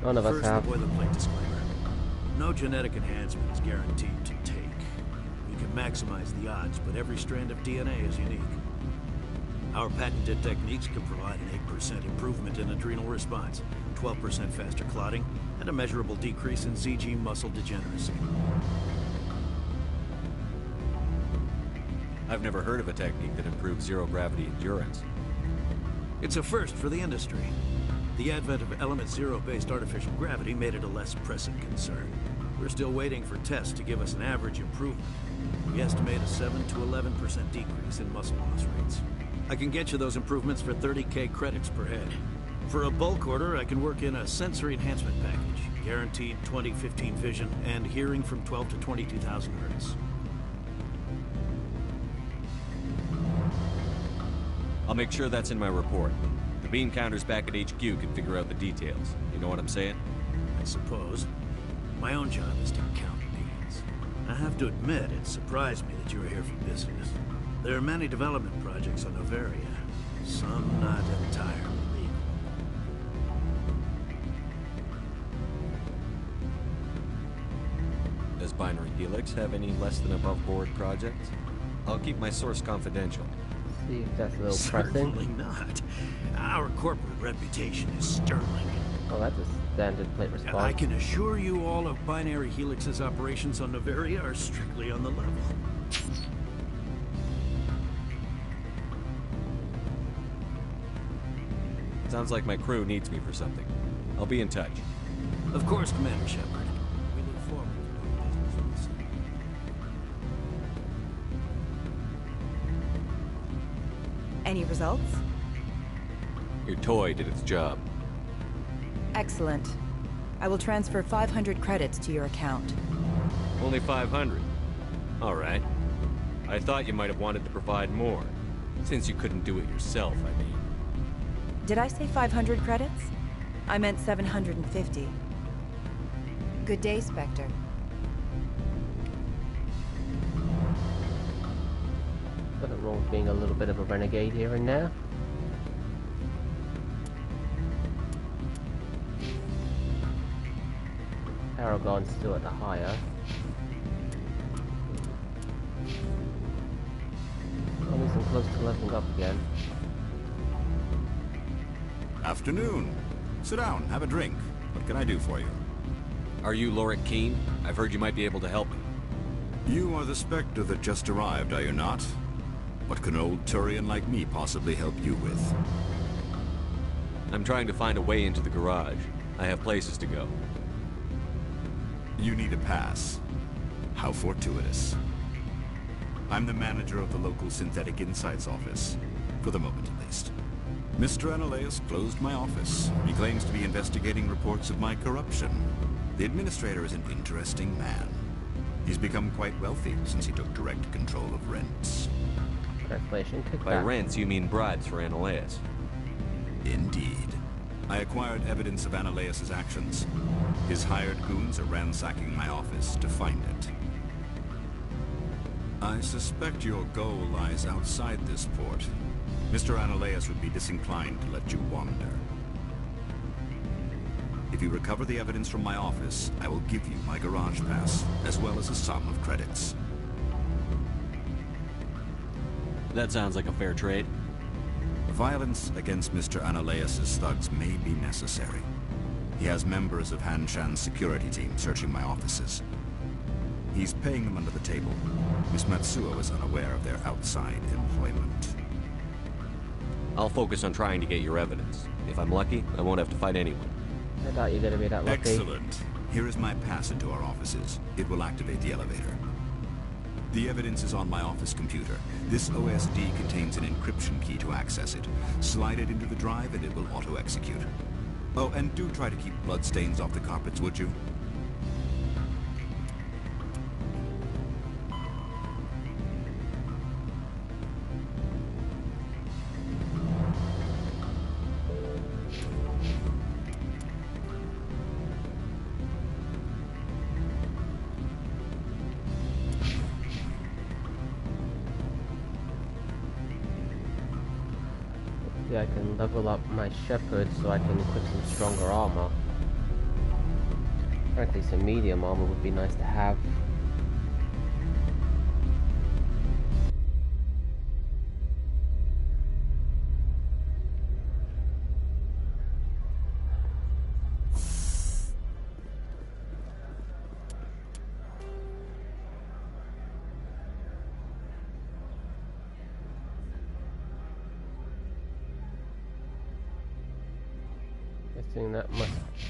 None of us have. First, the boilerplate disclaimer. No genetic enhancement is guaranteed to take. You can maximize the odds, but every strand of DNA is unique. Our patented techniques can provide an 8% improvement in adrenal response, 12% faster clotting, and a measurable decrease in ZG muscle degeneracy. I've never heard of a technique that improves zero-gravity endurance. It's a first for the industry. The advent of element zero-based artificial gravity made it a less pressing concern. We're still waiting for tests to give us an average improvement. We estimate a 7 to 11% decrease in muscle loss rates. I can get you those improvements for 30K credits per head. For a bulk order, I can work in a sensory enhancement package, guaranteed 20/15 vision, and hearing from 12 to 22,000 hertz. I'll make sure that's in my report. The bean counters back at HQ can figure out the details. You know what I'm saying? I suppose. My own job is to count beans. I have to admit, it surprised me that you were here for business. There are many development projects on Noveria, some not entirely legal. Does Binary Helix have any less than above-board projects? I'll keep my source confidential. See if that's a little pressing. Certainly not. Our corporate reputation is sterling. Oh, that's a standard plate response. I can assure you all of Binary Helix's operations on Noveria are strictly on the level. Sounds like my crew needs me for something. I'll be in touch. Of course, Commander Shepard. We look forward to doing business with you. Any results? Your toy did its job. Excellent. I will transfer 500 credits to your account. Only 500. All right. I thought you might have wanted to provide more. Since you couldn't do it yourself, I mean. Did I say 500 credits? I meant 750. Good day, Spectre. Nothing wrong with being a little bit of a renegade here and there. Paragon's still at the higher. At least I'm close to leveling up again. Afternoon. Sit down, have a drink. What can I do for you? Are you Lorik Keene? I've heard you might be able to help me. You are the Spectre that just arrived, are you not? What can an old Turian like me possibly help you with? I'm trying to find a way into the garage. I have places to go. You need a pass. How fortuitous. I'm the manager of the local Synthetic Insights office. For the moment, at least. Mr. Analaeus closed my office. He claims to be investigating reports of my corruption. The administrator is an interesting man. He's become quite wealthy since he took direct control of rents. Translation, by rents, you mean bribes for Analaeus? Indeed. I acquired evidence of Analaeus' actions. His hired goons are ransacking my office to find it. I suspect your goal lies outside this port. Mr. Analaeus would be disinclined to let you wander. If you recover the evidence from my office, I will give you my garage pass, as well as a sum of credits. That sounds like a fair trade. Violence against Mr. Analaeus' thugs may be necessary. He has members of Han Shan's security team searching my offices. He's paying them under the table. Miss Matsuo is unaware of their outside employment. I'll focus on trying to get your evidence. If I'm lucky, I won't have to fight anyone. I doubt you're gonna be that lucky. Excellent. Here is my pass into our offices. It will activate the elevator. The evidence is on my office computer. This OSD contains an encryption key to access it. Slide it into the drive and it will auto-execute. Oh, and do try to keep bloodstains off the carpets, would you? I can level up my shepherd so I can equip some stronger armor. Frankly, some medium armor would be nice to have.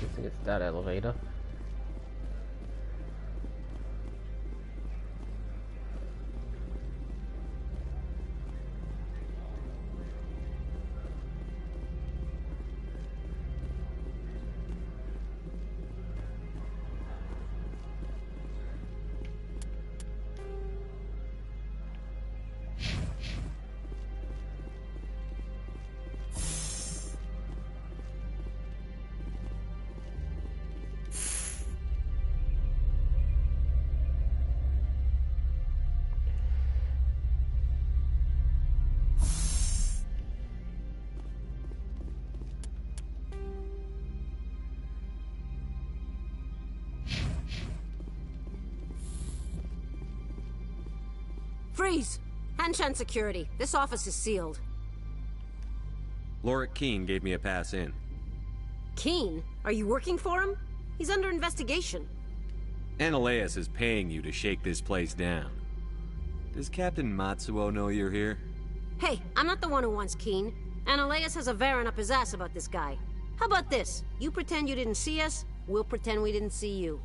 Guessing it's that elevator. Freeze! Hanshan Security. This office is sealed. Lorik Keene gave me a pass in. Keene? Are you working for him? He's under investigation. Ananias is paying you to shake this place down. Does Captain Matsuo know you're here? Hey, I'm not the one who wants Keene. Ananias has a Varen up his ass about this guy. How about this? You pretend you didn't see us, we'll pretend we didn't see you.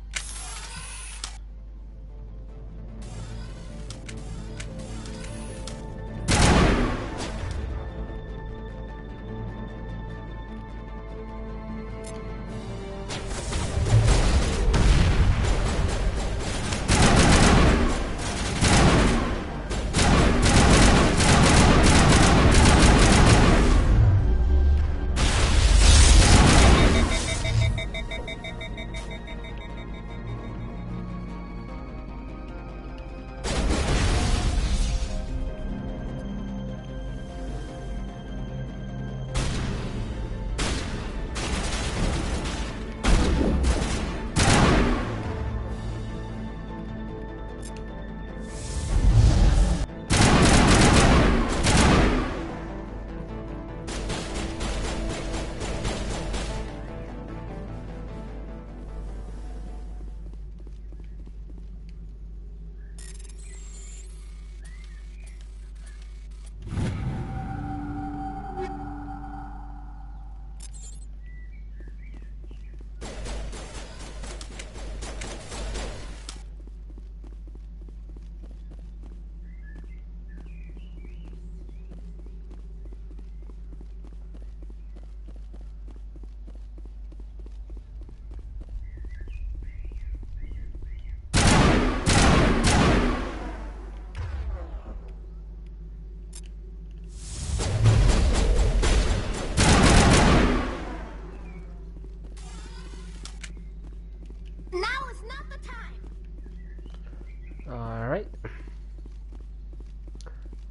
Alright.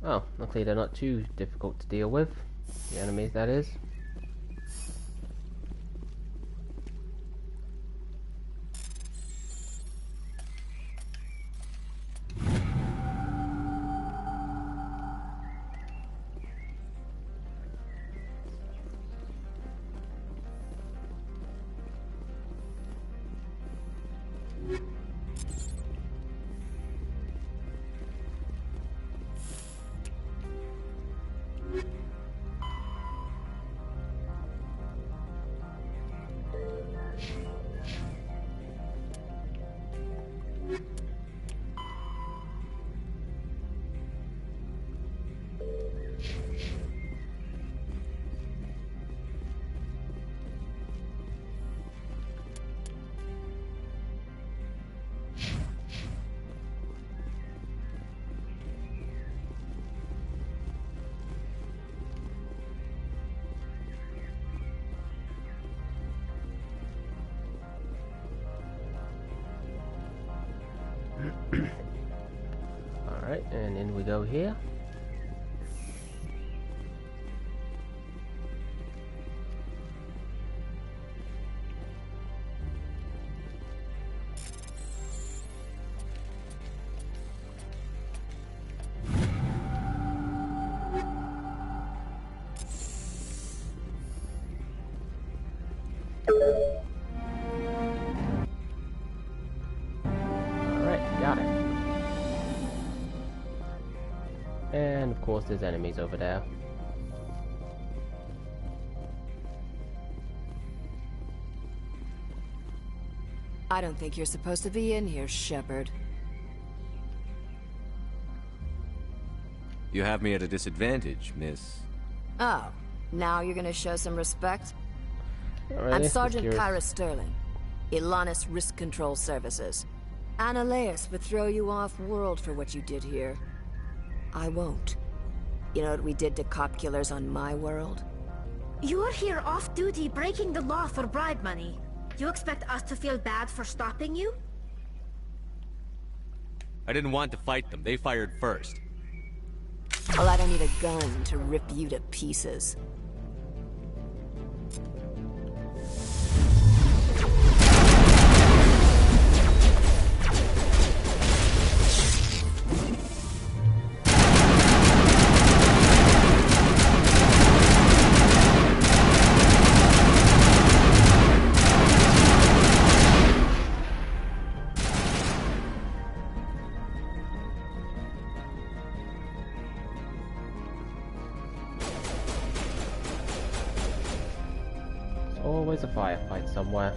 Oh, luckily they're not too difficult to deal with. The enemies, that is. And in we go here. And of course there's enemies over there. I don't think you're supposed to be in here, Shepard. You have me at a disadvantage, miss. Oh, now you're gonna show some respect? Really? I'm Sergeant Kyra Sterling, Ilanis Risk Control Services. Analeas would throw you off-world for what you did here. I won't. You know what we did to cop killers on my world? You're here off-duty breaking the law for bribe money. You expect us to feel bad for stopping you? I didn't want to fight them. They fired first. Well, I don't need a gun to rip you to pieces. Always a firefight somewhere.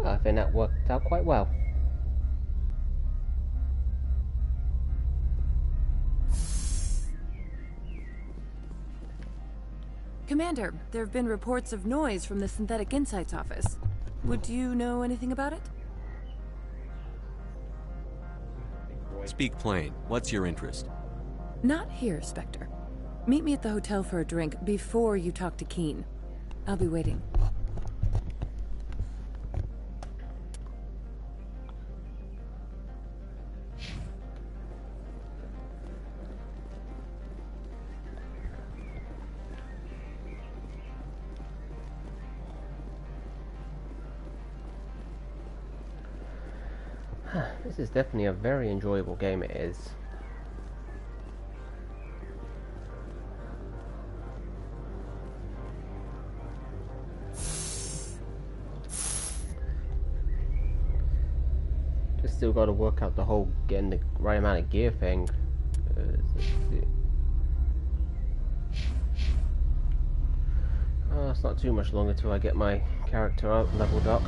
I think that worked out quite well. Commander, there have been reports of noise from the Synthetic Insights office. Would you know anything about it? Speak plain. What's your interest? Not here, Spectre. Meet me at the hotel for a drink before you talk to Keen. I'll be waiting. This is definitely a very enjoyable game, it is. Just still got to work out the whole getting the right amount of gear thing. Let's see. It's not too much longer till I get my character out, leveled up.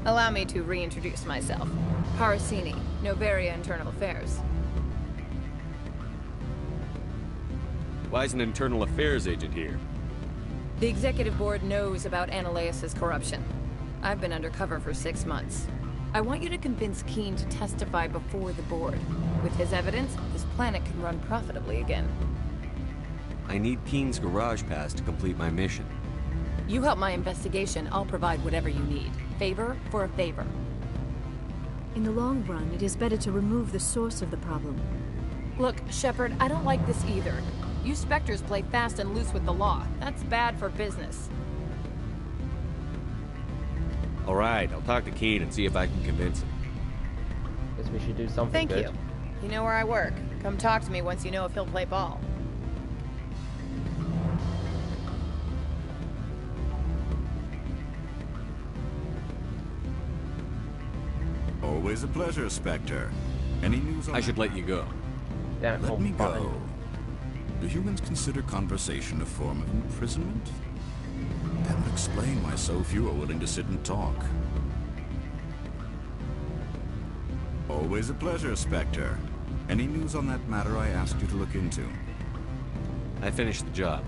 Allow me to reintroduce myself. Parasini, Novaria Internal Affairs. Why is an internal affairs agent here? The executive board knows about Analeas' corruption. I've been undercover for 6 months. I want you to convince Keen to testify before the board. With his evidence, this planet can run profitably again. I need Keen's garage pass to complete my mission. You help my investigation, I'll provide whatever you need. Favor for a favor. In the long run, it is better to remove the source of the problem. Look, Shepard, I don't like this either. You Spectres play fast and loose with the law. That's bad for business. Alright, I'll talk to Keen and see if I can convince him. Guess we should do something Thank good. you. You know where I work. Come talk to me once you know if he'll play ball. Always a pleasure, Spectre. Any news on I should let you go. Damn, Let me button. go. Do humans consider conversation a form of imprisonment? That would explain why so few are willing to sit and talk. Always a pleasure, Spectre. Any news on that matter I asked you to look into? I finished the job,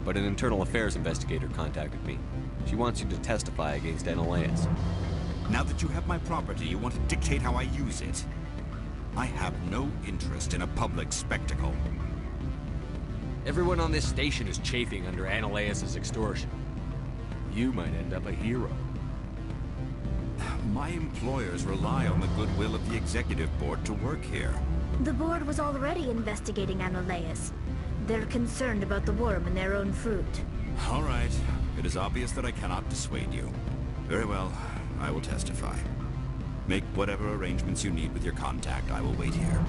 but an internal affairs investigator contacted me. She wants you to testify against Analaeus. Now that you have my property, you want to dictate how I use it. I have no interest in a public spectacle. Everyone on this station is chafing under Analaeus' extortion. You might end up a hero. My employers rely on the goodwill of the executive board to work here. The board was already investigating Analaeus. They're concerned about the worm in their own fruit. All right. It is obvious that I cannot dissuade you. Very well. I will testify. Make whatever arrangements you need with your contact. I will wait here.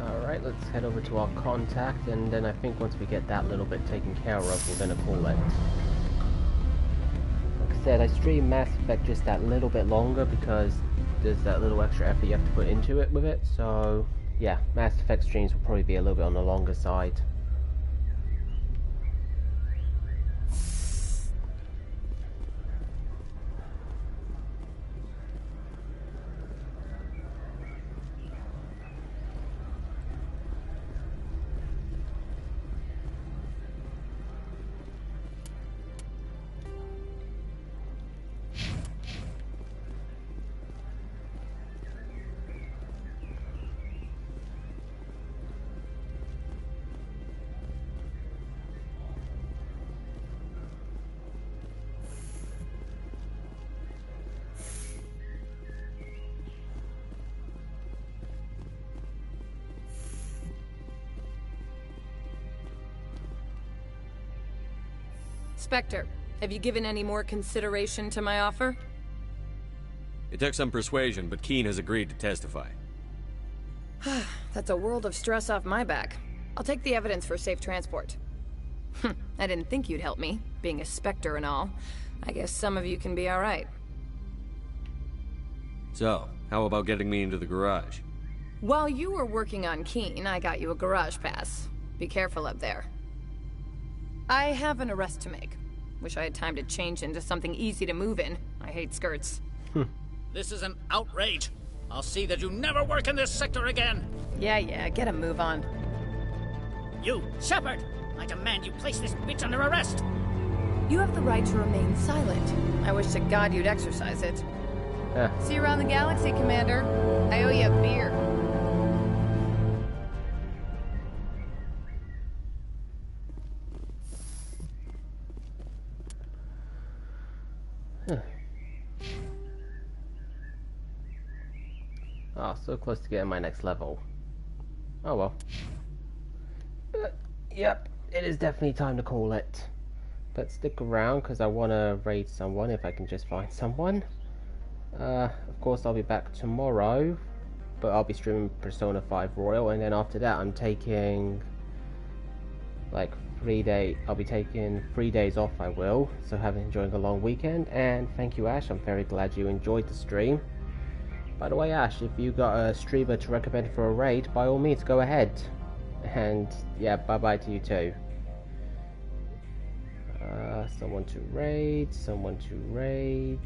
Alright, let's head over to our contact, and then I think once we get that little bit taken care of, we're gonna call it. Like I said, I stream Mass Effect just that little bit longer because there's that little extra effort you have to put into it with it, so yeah, Mass Effect streams will probably be a little bit on the longer side. Spectre, have you given any more consideration to my offer? It took some persuasion, but Keen has agreed to testify. That's a world of stress off my back. I'll take the evidence for safe transport. I didn't think you'd help me, being a Spectre and all. I guess some of you can be alright. So, how about getting me into the garage? While you were working on Keen, I got you a garage pass. Be careful up there. I have an arrest to make. Wish I had time to change into something easy to move in. I hate skirts. This is an outrage. I'll see that you never work in this sector again. Yeah, get a move on. You, Shepard! I demand you place this bitch under arrest! You have the right to remain silent. I wish to God you'd exercise it. See you around the galaxy, Commander. I owe you a beer. Oh, so close to getting my next level. Oh well. Yep, it is definitely time to call it. But stick around because I want to raid someone if I can just find someone. Of course I'll be back tomorrow, but I'll be streaming Persona 5 Royal, and then after that I'm taking like 3 days. I'll be taking 3 days off, I will, so enjoying a long weekend. And thank you, Ash, I'm very glad you enjoyed the stream. By the way, Ash, if you got a streamer to recommend for a raid, by all means go ahead. And yeah, bye bye to you too. Someone to raid, someone to raid.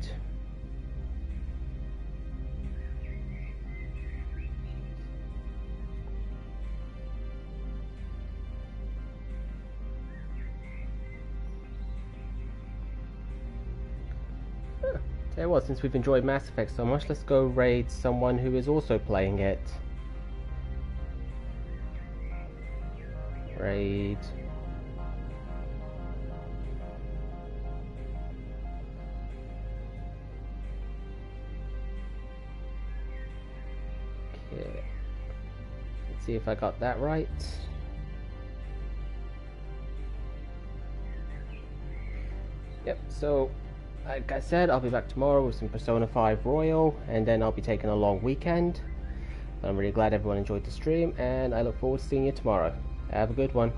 Tell you what, since we've enjoyed Mass Effect so much, let's go raid someone who is also playing it. Raid. Okay. Let's see if I got that right. Yep, so like I said, I'll be back tomorrow with some Persona 5 Royal, and then I'll be taking a long weekend. But I'm really glad everyone enjoyed the stream, and I look forward to seeing you tomorrow. Have a good one.